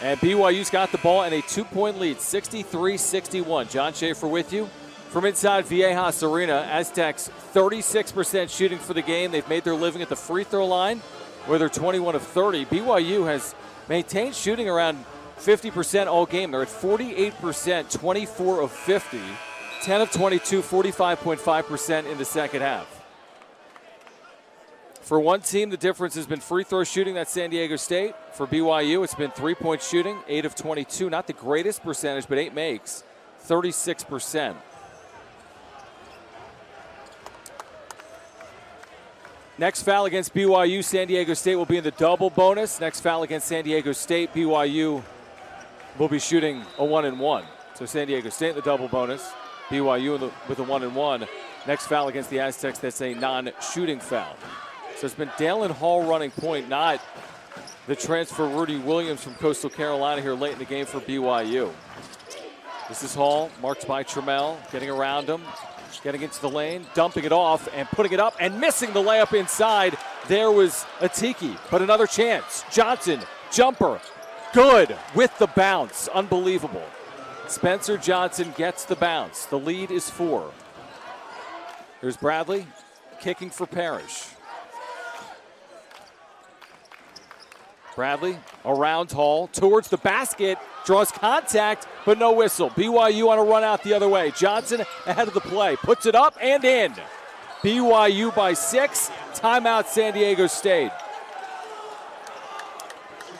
And BYU's got the ball and a 2-point lead, 63-61. John Schaefer with you. from inside Viejas Arena. Aztecs 36% shooting for the game. They've made their living at the free throw line where they're 21 of 30. BYU has maintained shooting around 50% all game. They're at 48%, 24 of 50, 10 of 22, 45.5% in the second half. For one team, the difference has been free throw shooting. That's San Diego State. For BYU, it's been three-point shooting, 8 of 22. Not the greatest percentage, but 8 makes, 36%. Next foul against BYU, San Diego State will be in the double bonus. Next foul against San Diego State, BYU will be shooting a 1-and-1. So San Diego State in the double bonus, BYU with a 1-and-1. Next foul against the Aztecs, that's a non-shooting foul. So it's been Dalen Hall running point, not the transfer Rudy Williams from Coastal Carolina here late in the game for BYU. This is Hall, marked by Trammell, getting around him, getting into the lane, dumping it off and putting it up and missing the layup inside. There was Atiki, but another chance. Johnson, jumper, good with the bounce, unbelievable. Spencer Johnson gets the bounce. The lead is 4. Here's Bradley, kicking for Parrish. Bradley around Hall, towards the basket, draws contact, but no whistle. BYU on a run out the other way. Johnson ahead of the play, puts it up and in. BYU by 6, timeout San Diego State.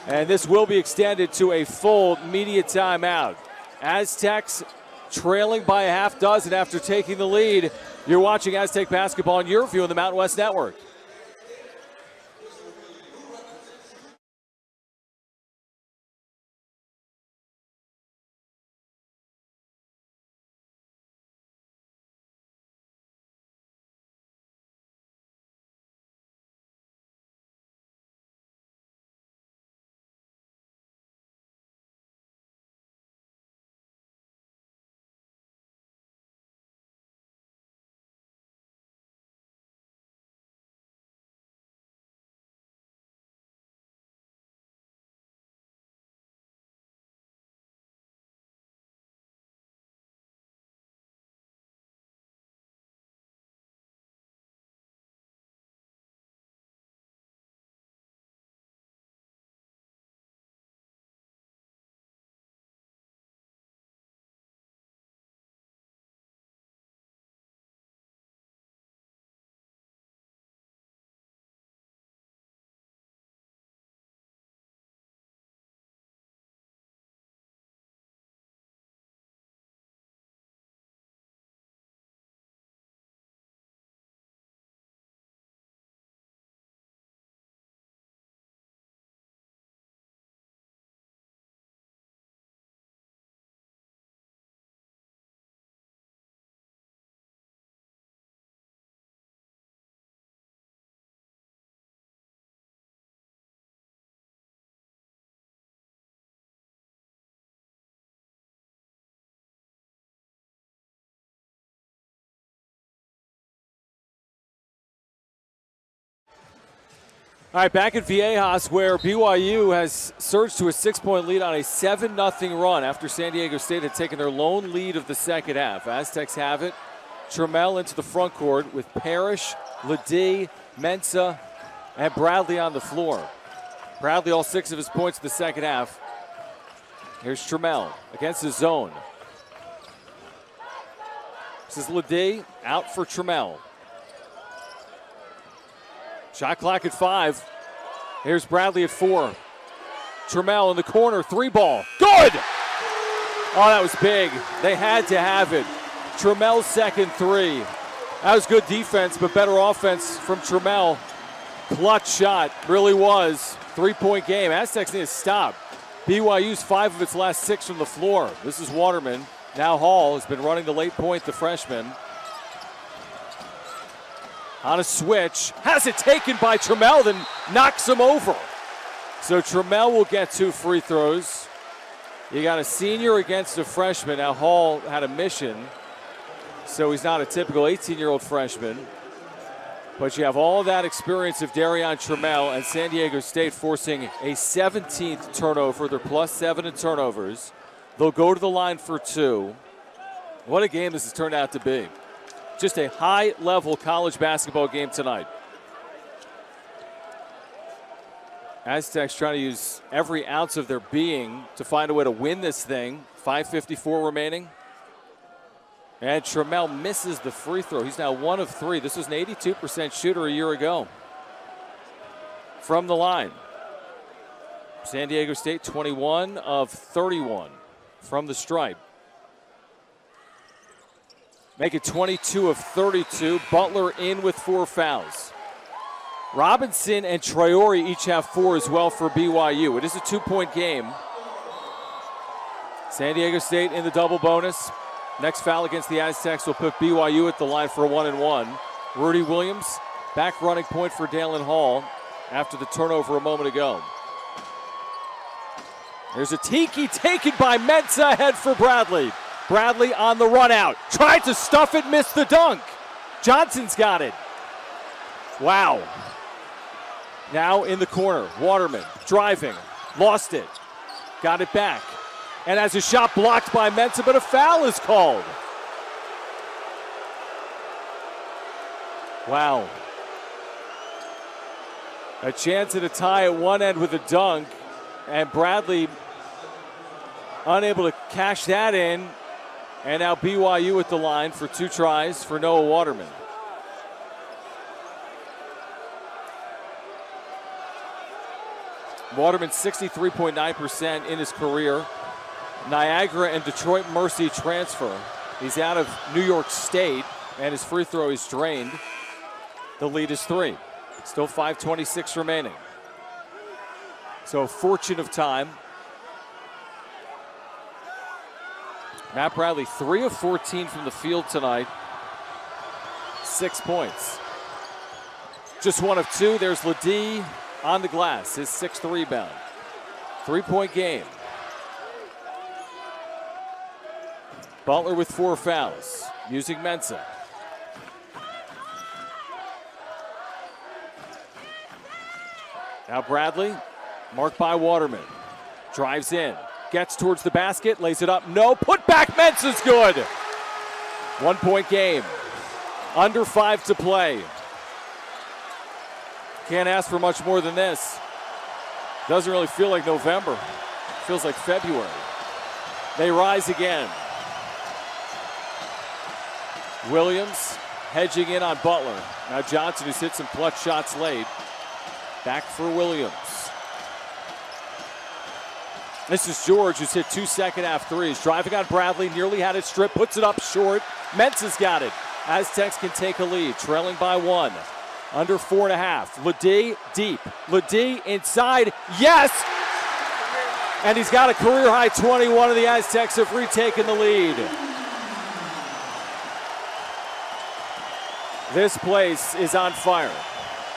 And this will be extended to a full media timeout. Aztecs trailing by a half dozen after taking the lead. You're watching Aztec basketball on your view on the Mountain West Network. All right, back at Viejas, where BYU has surged to a 6-point lead on a 7-0 run after San Diego State had taken their lone lead of the second half. Aztecs have it. Trammell into the front court with Parrish, Ledee, Mensah, and Bradley on the floor. Bradley all 6 of his points in the second half. Here's Trammell against the zone. This is Ledee out for Trammell. Shot clock at 5. Here's Bradley at 4. Trammell in the corner, 3-ball. Good! Oh, that was big. They had to have it. Trammell's second 3. That was good defense, but better offense from Trammell. Clutch shot, really was. 3-point game. Aztecs need to stop. BYU's 5 of its last 6 from the floor. This is Waterman. Now Hall has been running the late point, the freshman. On a switch, has it taken by Trammell, then knocks him over. So Trammell will get 2 free throws. You got a senior against a freshman. Now Hall had a mission, so he's not a typical 18-year-old freshman. But you have all of that experience of Darion Trammell, and San Diego State forcing a 17th turnover. They're +7 in turnovers. They'll go to the line for 2. What a game this has turned out to be. Just a high-level college basketball game tonight. Aztecs trying to use every ounce of their being to find a way to win this thing. 5:54 remaining. And Trammell misses the free throw. He's now 1 of 3. This was an 82% shooter a year ago. From the line. San Diego State 21 of 31 from the stripe. Make it 22 of 32. Butler in with 4 fouls. Robinson and Traore each have 4 as well for BYU. It is a 2-point game. San Diego State in the double bonus. Next foul against the Aztecs will put BYU at the line for a 1-and-1. Rudy Williams, back running point for Dalen Hall after the turnover a moment ago. There's a tiki taken by Mensah, ahead for Bradley. Bradley on the run out. Tried to stuff it, missed the dunk. Johnson's got it. Wow. Now in the corner, Waterman driving, lost it, got it back. And has a shot blocked by Mensah, but a foul is called. Wow. A chance at a tie at one end with a dunk, and Bradley unable to cash that in. And now BYU at the line for 2 tries for Noah Waterman. Waterman 63.9% in his career. Niagara and Detroit Mercy transfer. He's out of New York State, and his free throw is drained. The lead is 3. Still 5:26 remaining. So a fortune of time. Matt Bradley, 3 of 14 from the field tonight. 6 points. Just 1 of 2. There's Ledee on the glass, his 6th rebound. 3-point game. Butler with 4 fouls, using Mensah. Now Bradley, marked by Waterman. Drives in, gets towards the basket, lays it up. No, put back, Mensah's good. 1-point game. Under 5 to play. Can't ask for much more than this. Doesn't really feel like November. Feels like February. They rise again. Williams hedging in on Butler. Now Johnson, who's hit some clutch shots late. Back for Williams. This is George, who's hit 2 second-half threes. Driving on Bradley, nearly had it stripped, puts it up short. Mensah's got it. Aztecs can take a lead, trailing by 1. Under 4.5. Ledee deep. Ledee inside. Yes! And he's got a career-high 21, and the Aztecs have retaken the lead. This place is on fire.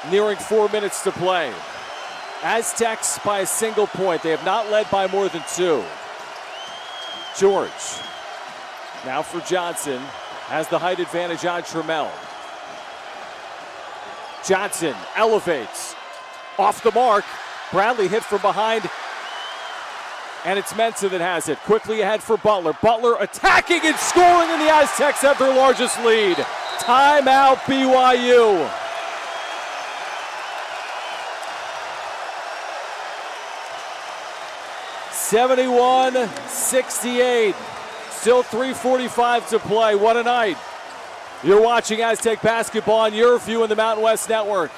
Nearing 4 minutes to play. Aztecs by a single point. They have not led by more than 2. George. Now for Johnson. Has the height advantage on Trammell. Johnson elevates. Off the mark. Bradley hit from behind. And it's Mensah that has it. Quickly ahead for Butler. Butler attacking and scoring, and the Aztecs have their largest lead. Timeout BYU. (71-68). Still 3:45 to play. What a night. You're watching Aztec basketball on your view in the Mountain West Network.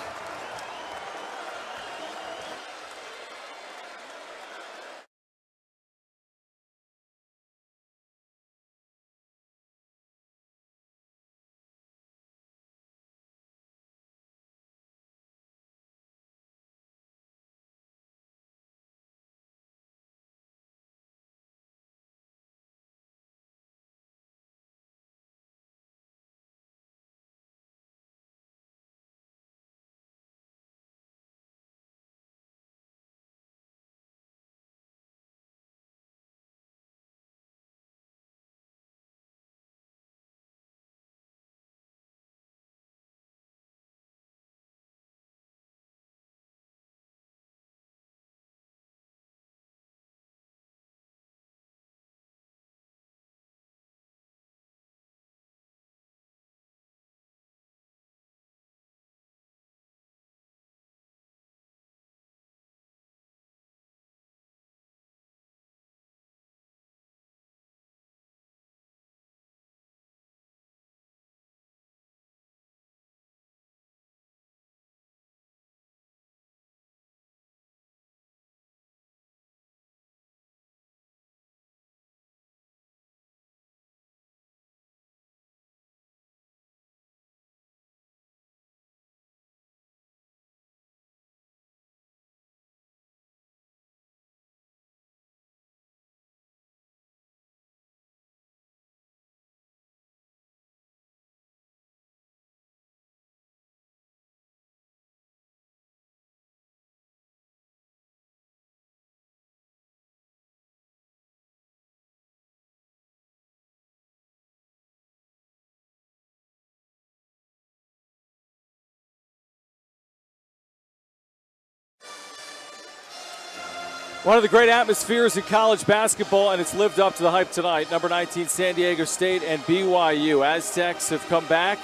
One of the great atmospheres in college basketball, and it's lived up to the hype tonight. Number 19, San Diego State and BYU. Aztecs have come back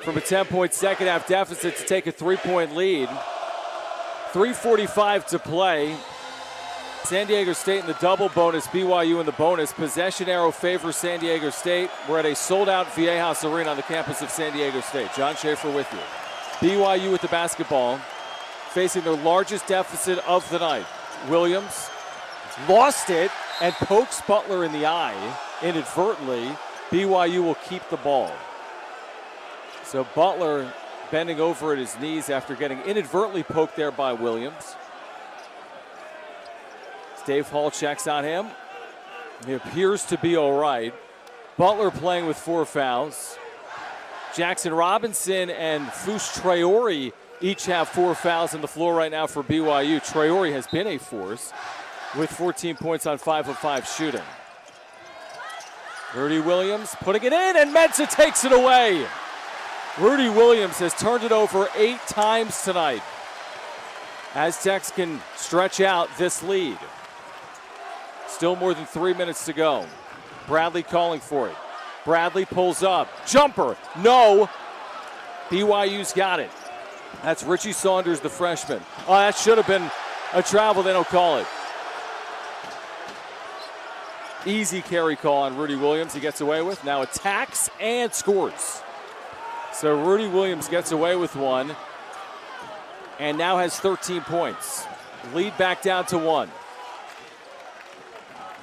from a 10-point second-half deficit to take a 3-point lead. 3:45 to play. San Diego State in the double bonus, BYU in the bonus. Possession arrow favors San Diego State. We're at a sold-out Viejas Arena on the campus of San Diego State. John Schaefer with you. BYU with the basketball, facing their largest deficit of the night. Williams lost it and pokes Butler in the eye inadvertently. BYU will keep the ball. So Butler bending over at his knees after getting inadvertently poked there by Williams. Dave Hall checks on him. He appears to be all right. Butler playing with 4 fouls. Jackson Robinson and Fus Traore each have 4 fouls on the floor right now for BYU. Traore has been a force with 14 points on 5 of 5 shooting. Rudy Williams putting it in, and Mensah takes it away. Rudy Williams has turned it over 8 times tonight. Aztecs can stretch out this lead. Still more than 3 minutes to go. Bradley calling for it. Bradley pulls up. Jumper. No. BYU's got it. That's Richie Saunders, the freshman. Oh, that should have been a travel. They don't call it. Easy carry call on Rudy Williams. He gets away with. Now attacks and scores. So Rudy Williams gets away with one and now has 13 points. Lead back down to 1.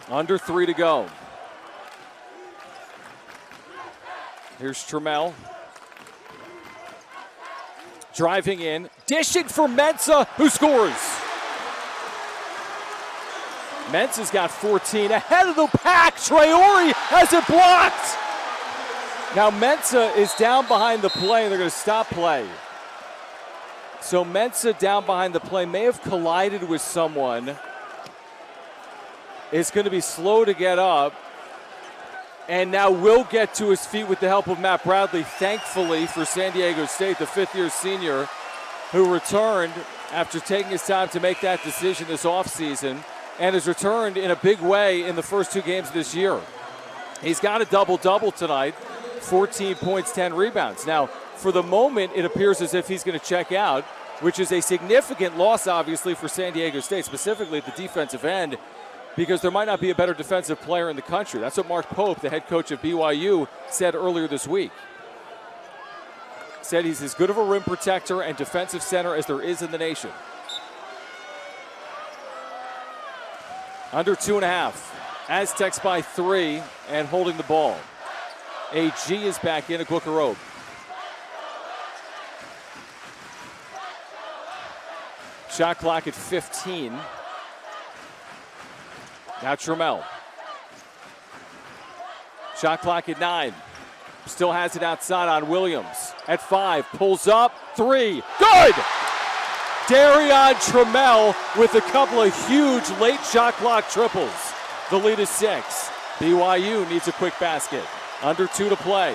Under 3 to go. Here's Trammell. Driving in. Dishing for Mensah, who scores. Mensah's got 14. Ahead of the pack. Traore has it blocked. Now Mensah is down behind the play, and they're going to stop play. So Mensah down behind the play may have collided with someone. Is going to be slow to get up, and now will get to his feet with the help of Matt Bradley, thankfully for San Diego State, the 5th-year senior who returned after taking his time to make that decision this offseason and has returned in a big way in the first 2 games this year. He's got a double-double tonight, 14 points, 10 rebounds. Now, for the moment, it appears as if he's going to check out, which is a significant loss, obviously, for San Diego State, specifically at the defensive end, because there might not be a better defensive player in the country. That's what Mark Pope, the head coach of BYU, said earlier this week. Said he's as good of a rim protector and defensive center as there is in the nation. Under 2.5. Aztecs by 3 and holding the ball. AG is back in at Booker. Shot clock at 15. Now Trammell. Shot clock at 9. Still has it outside on Williams. At 5, pulls up, 3, good! Darion Trammell with a couple of huge late shot clock triples. The lead is 6. BYU needs a quick basket. Under 2 to play.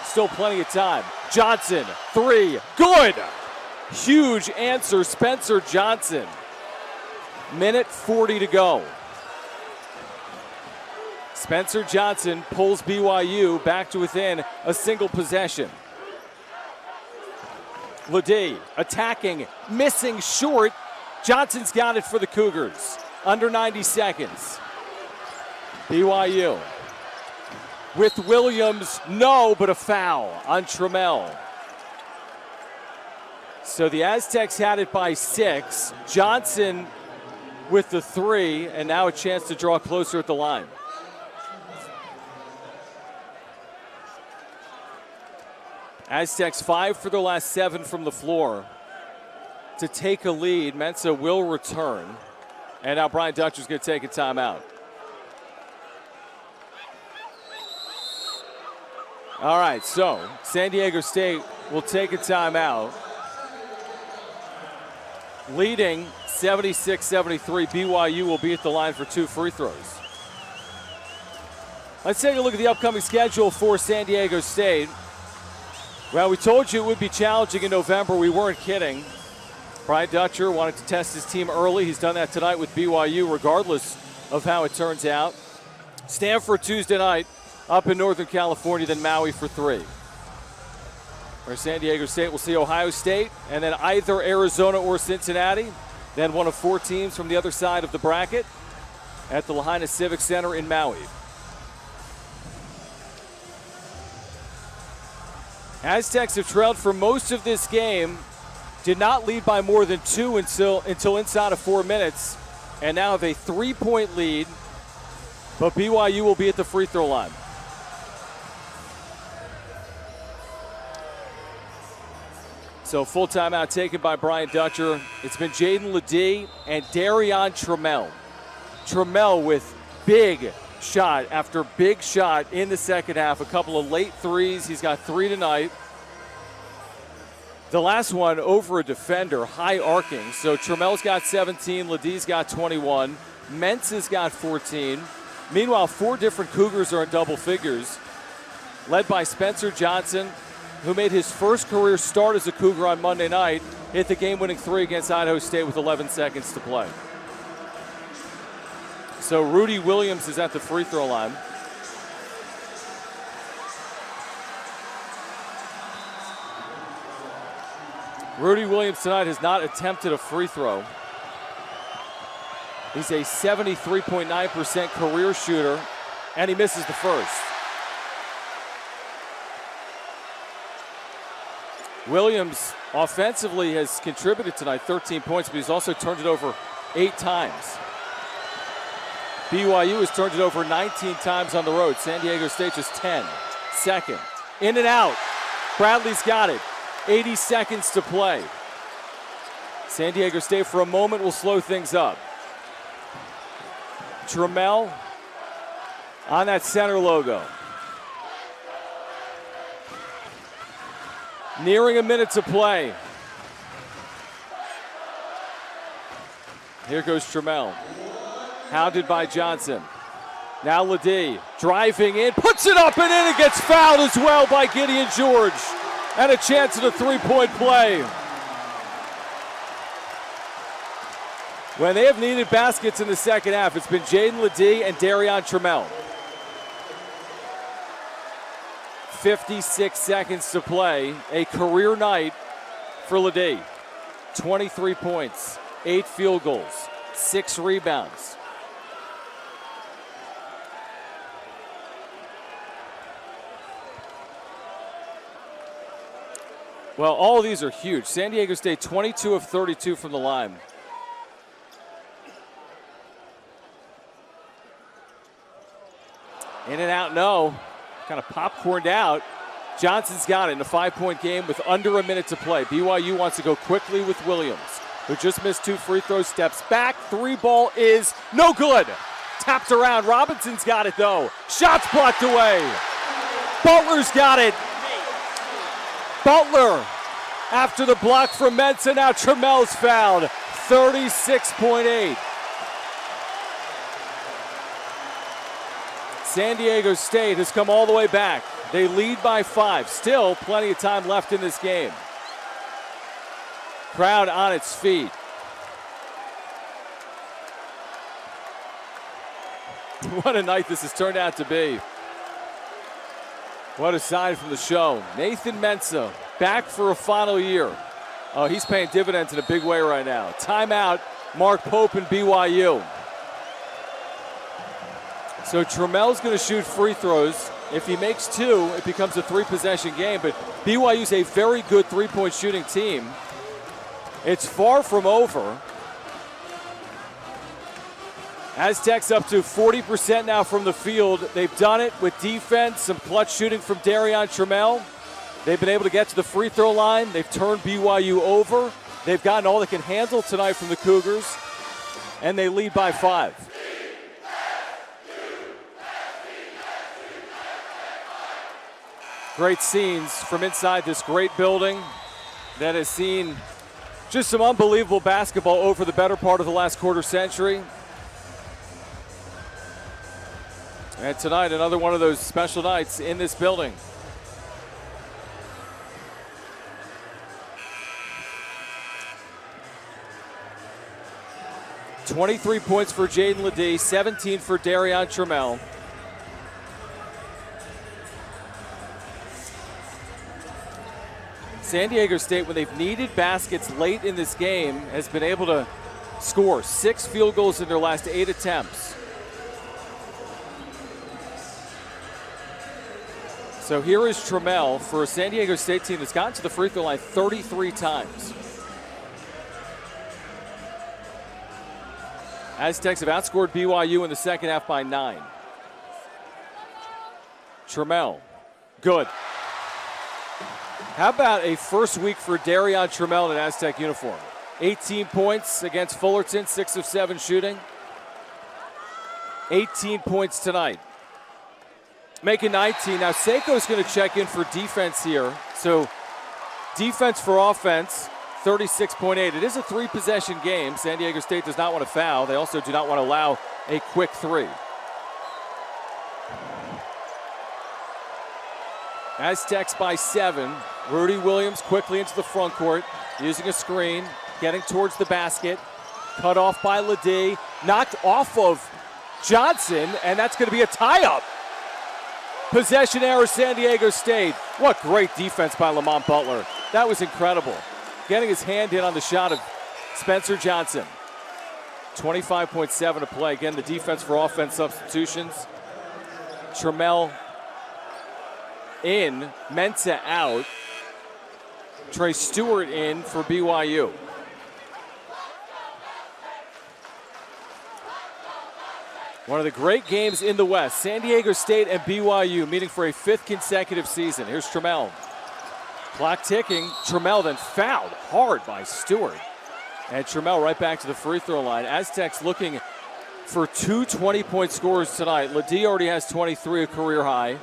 Still plenty of time. Johnson, 3, good! Huge answer, Spencer Johnson. Minute 40 to go. Spencer Johnson pulls BYU back to within a single possession. Ledee attacking, missing short. Johnson's got it for the Cougars. Under 90 seconds. BYU with Williams, no, but a foul on Trammell. So the Aztecs had it by 6. Johnson with the 3, and now a chance to draw closer at the line. Aztecs 5 for their last 7 from the floor to take a lead. Mensah will return. And now Brian Dutcher's going to take a timeout. All right, so San Diego State will take a timeout. Leading 76-73, BYU will be at the line for 2 free throws. Let's take a look at the upcoming schedule for San Diego State. Well, we told you it would be challenging in November. We weren't kidding. Brian Dutcher wanted to test his team early. He's done that tonight with BYU, regardless of how it turns out. Stanford Tuesday night up in Northern California, then Maui for 3. Where San Diego State will see Ohio State, and then either Arizona or Cincinnati. Then one of 4 teams from the other side of the bracket at the Lahaina Civic Center in Maui. Aztecs have trailed for most of this game. Did not lead by more than 2 until inside of 4 minutes, and now have a 3-point lead, but BYU will be at the free throw line. So full timeout taken by Brian Dutcher. It's been Jaden Ledee and Darion Trammell. Trammell with big shot after big shot in the second half. A couple of late threes. He's got 3 tonight. The last one over a defender, high arcing. So Trammell's got 17, Ledee's got 21, Mentz has got 14. Meanwhile, 4 different Cougars are in double figures, led by Spencer Johnson, who made his first career start as a Cougar on Monday night, hit the game-winning 3 against Idaho State with 11 seconds to play. So Rudy Williams is at the free throw line. Rudy Williams tonight has not attempted a free throw. He's a 73.9% career shooter, and he misses the first. Williams offensively has contributed tonight, 13 points, but he's also turned it over 8 times. BYU has turned it over 19 times on the road. San Diego State just 10. Second. In and out. Bradley's got it. 80 seconds to play. San Diego State for a moment will slow things up. Trammell on that center logo. Nearing a minute to play. Here goes Trammell. Hounded by Johnson. Now Ledee driving in, puts it up and in, and gets fouled as well by Gideon George. And a chance at a 3-point play. When they have needed baskets in the second half, it's been Jaden Ledee and Darion Trammell. 56 seconds to play. A career night for Ledee. 23 points, 8 field goals, 6 rebounds. Well, all of these are huge. San Diego State 22 of 32 from the line. In and out, no. Kind of popcorned out. Johnson's got it in a 5-point game with under a minute to play. BYU wants to go quickly with Williams, who just missed 2 free throws, steps back. 3 ball is no good. Tapped around. Robinson's got it, though. Shots blocked away. Butler's got it. Butler after the block from Mentz, and now Trammell's fouled. 36.8. San Diego State has come all the way back. They lead by 5. Still plenty of time left in this game. Crowd on its feet. What a night this has turned out to be. What a sign from the show. Nathan Mensah back for a final year. Oh, he's paying dividends in a big way right now. Timeout, Mark Pope and BYU. So Trammell's going to shoot free throws. If he makes 2, it becomes a 3-possession game. But BYU's a very good 3-point shooting team. It's far from over. Aztecs up to 40% now from the field. They've done it with defense, some clutch shooting from Darion Trammell. They've been able to get to the free throw line. They've turned BYU over. They've gotten all they can handle tonight from the Cougars, and they lead by 5. Great scenes from inside this great building that has seen just some unbelievable basketball over the better part of the last quarter century. And tonight, another one of those special nights in this building. 23 points for Jaden Ledee, 17 for Darion Trammell. San Diego State, when they've needed baskets late in this game, has been able to score 6 field goals in their last 8 attempts. So here is Trammell for a San Diego State team that's gotten to the free throw line 33 times. Aztecs have outscored BYU in the second half by 9. Trammell, good. How about a first week for Darion Trammell in an Aztec uniform? 18 points against Fullerton, 6 of 7 shooting. 18 points tonight. Making 19. Now Seiko's going to check in for defense here. So defense for offense, 36.8. It is a 3-possession game. San Diego State does not want to foul. They also do not want to allow a quick 3. Aztecs by 7. Rudy Williams quickly into the front court, using a screen, getting towards the basket. Cut off by Ledee, knocked off of Johnson, and that's going to be a tie-up. Possession error, San Diego State. What great defense by Lamont Butler. That was incredible. Getting his hand in on the shot of Spencer Johnson. 25.7 to play. Again, the defense for offense substitutions. Trammell in, Mensah out. Trey Stewart in for BYU. One of the great games in the West. San Diego State and BYU meeting for a 5th consecutive season. Here's Trammell. Clock ticking. Trammell then fouled hard by Stewart. And Trammell right back to the free throw line. Aztecs looking for 2 20-point scores tonight. Ledee already has 23, a career high.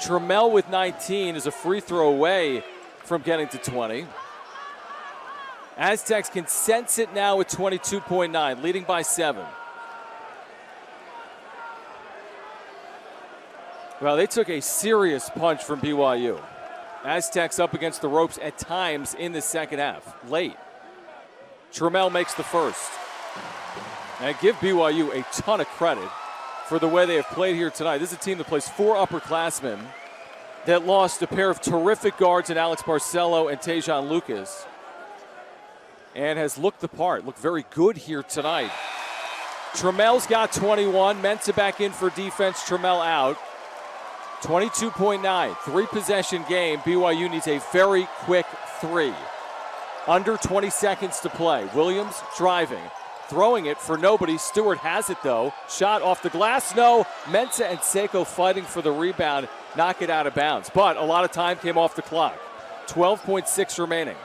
Trammell with 19 is a free throw away from getting to 20. Aztecs can sense it now with 22.9, leading by 7. Well, they took a serious punch from BYU. Aztecs up against the ropes at times in the second half, late. Trammell makes the first. And I give BYU a ton of credit for the way they have played here tonight. This is a team that plays 4 upperclassmen that lost a pair of terrific guards in Alex Barcelo and Tejan Lucas, and has looked the part, looked very good here tonight. Trammell's got 21. Mensah back in for defense. Trammell out. 22.9, 3-possession game. BYU needs a very quick 3. Under 20 seconds to play. Williams driving, throwing it for nobody. Stewart has it though. Shot off the glass, no. Mensah and Seiko fighting for the rebound, knock it out of bounds. But a lot of time came off the clock. 12.6 remaining.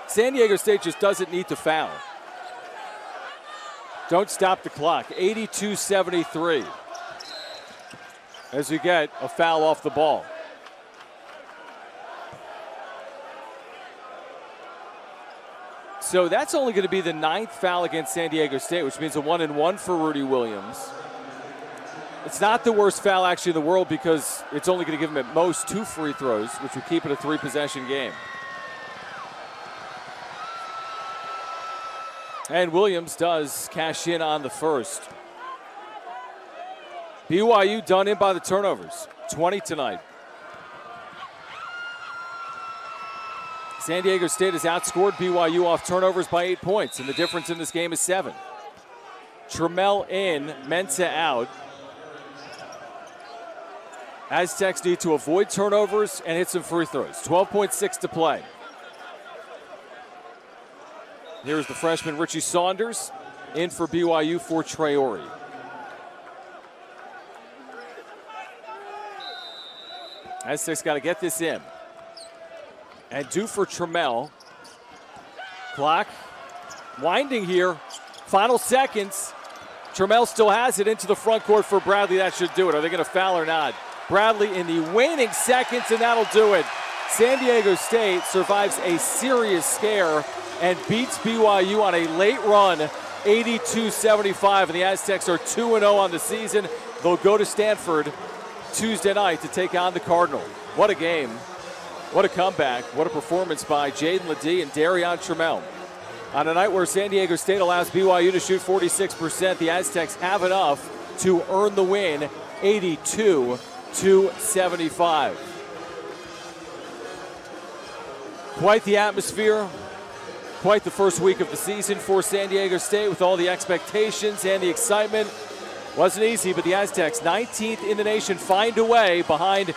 San Diego State just doesn't need to foul. Don't stop the clock. 82-73. As we get a foul off the ball. So that's only going to be the 9th foul against San Diego State, which means a 1-and-1 for Rudy Williams. It's not the worst foul actually in the world because it's only going to give him at most 2 free throws, which would keep it a 3-possession game. And Williams does cash in on the first. BYU done in by the turnovers. 20 tonight. San Diego State has outscored BYU off turnovers by 8 points, and the difference in this game is 7. Trammell in, Mensah out. Aztecs need to avoid turnovers and hit some free throws. 12.6 to play. Here's the freshman Richie Saunders in for BYU for Traore. Aztecs got to get this in. And do for Trammell. Clock winding here. Final seconds. Trammell still has it into the front court for Bradley. That should do it. Are they going to foul or not? Bradley in the waning seconds, and that'll do it. San Diego State survives a serious scare and beats BYU on a late run, 82-75. And the Aztecs are 2-0 on the season. They'll go to Stanford Tuesday night to take on the Cardinal. What a game. What a comeback. What a performance by Jaden Ledee and Darion Trammell. On a night where San Diego State allows BYU to shoot 46%, the Aztecs have enough to earn the win, 82-75. Quite the atmosphere, quite the first week of the season for San Diego State with all the expectations and the excitement. Wasn't easy, but the Aztecs, 19th in the nation, find a way behind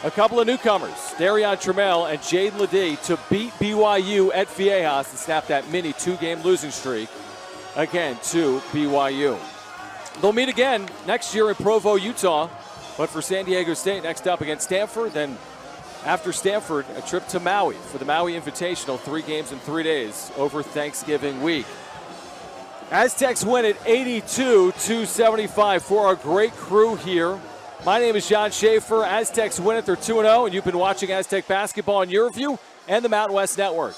a couple of newcomers, Darion Trammell and Jaden Ledee, to beat BYU at Viejas and snap that mini 2-game losing streak again to BYU. They'll meet again next year in Provo, Utah, but for San Diego State, next up against Stanford, then after Stanford, a trip to Maui for the Maui Invitational, 3 games in 3 days over Thanksgiving week. Aztecs win it 82-75 for our great crew here. My name is John Schaefer. Aztecs win it. They're 2-0, and you've been watching Aztec basketball on your view and the Mountain West Network.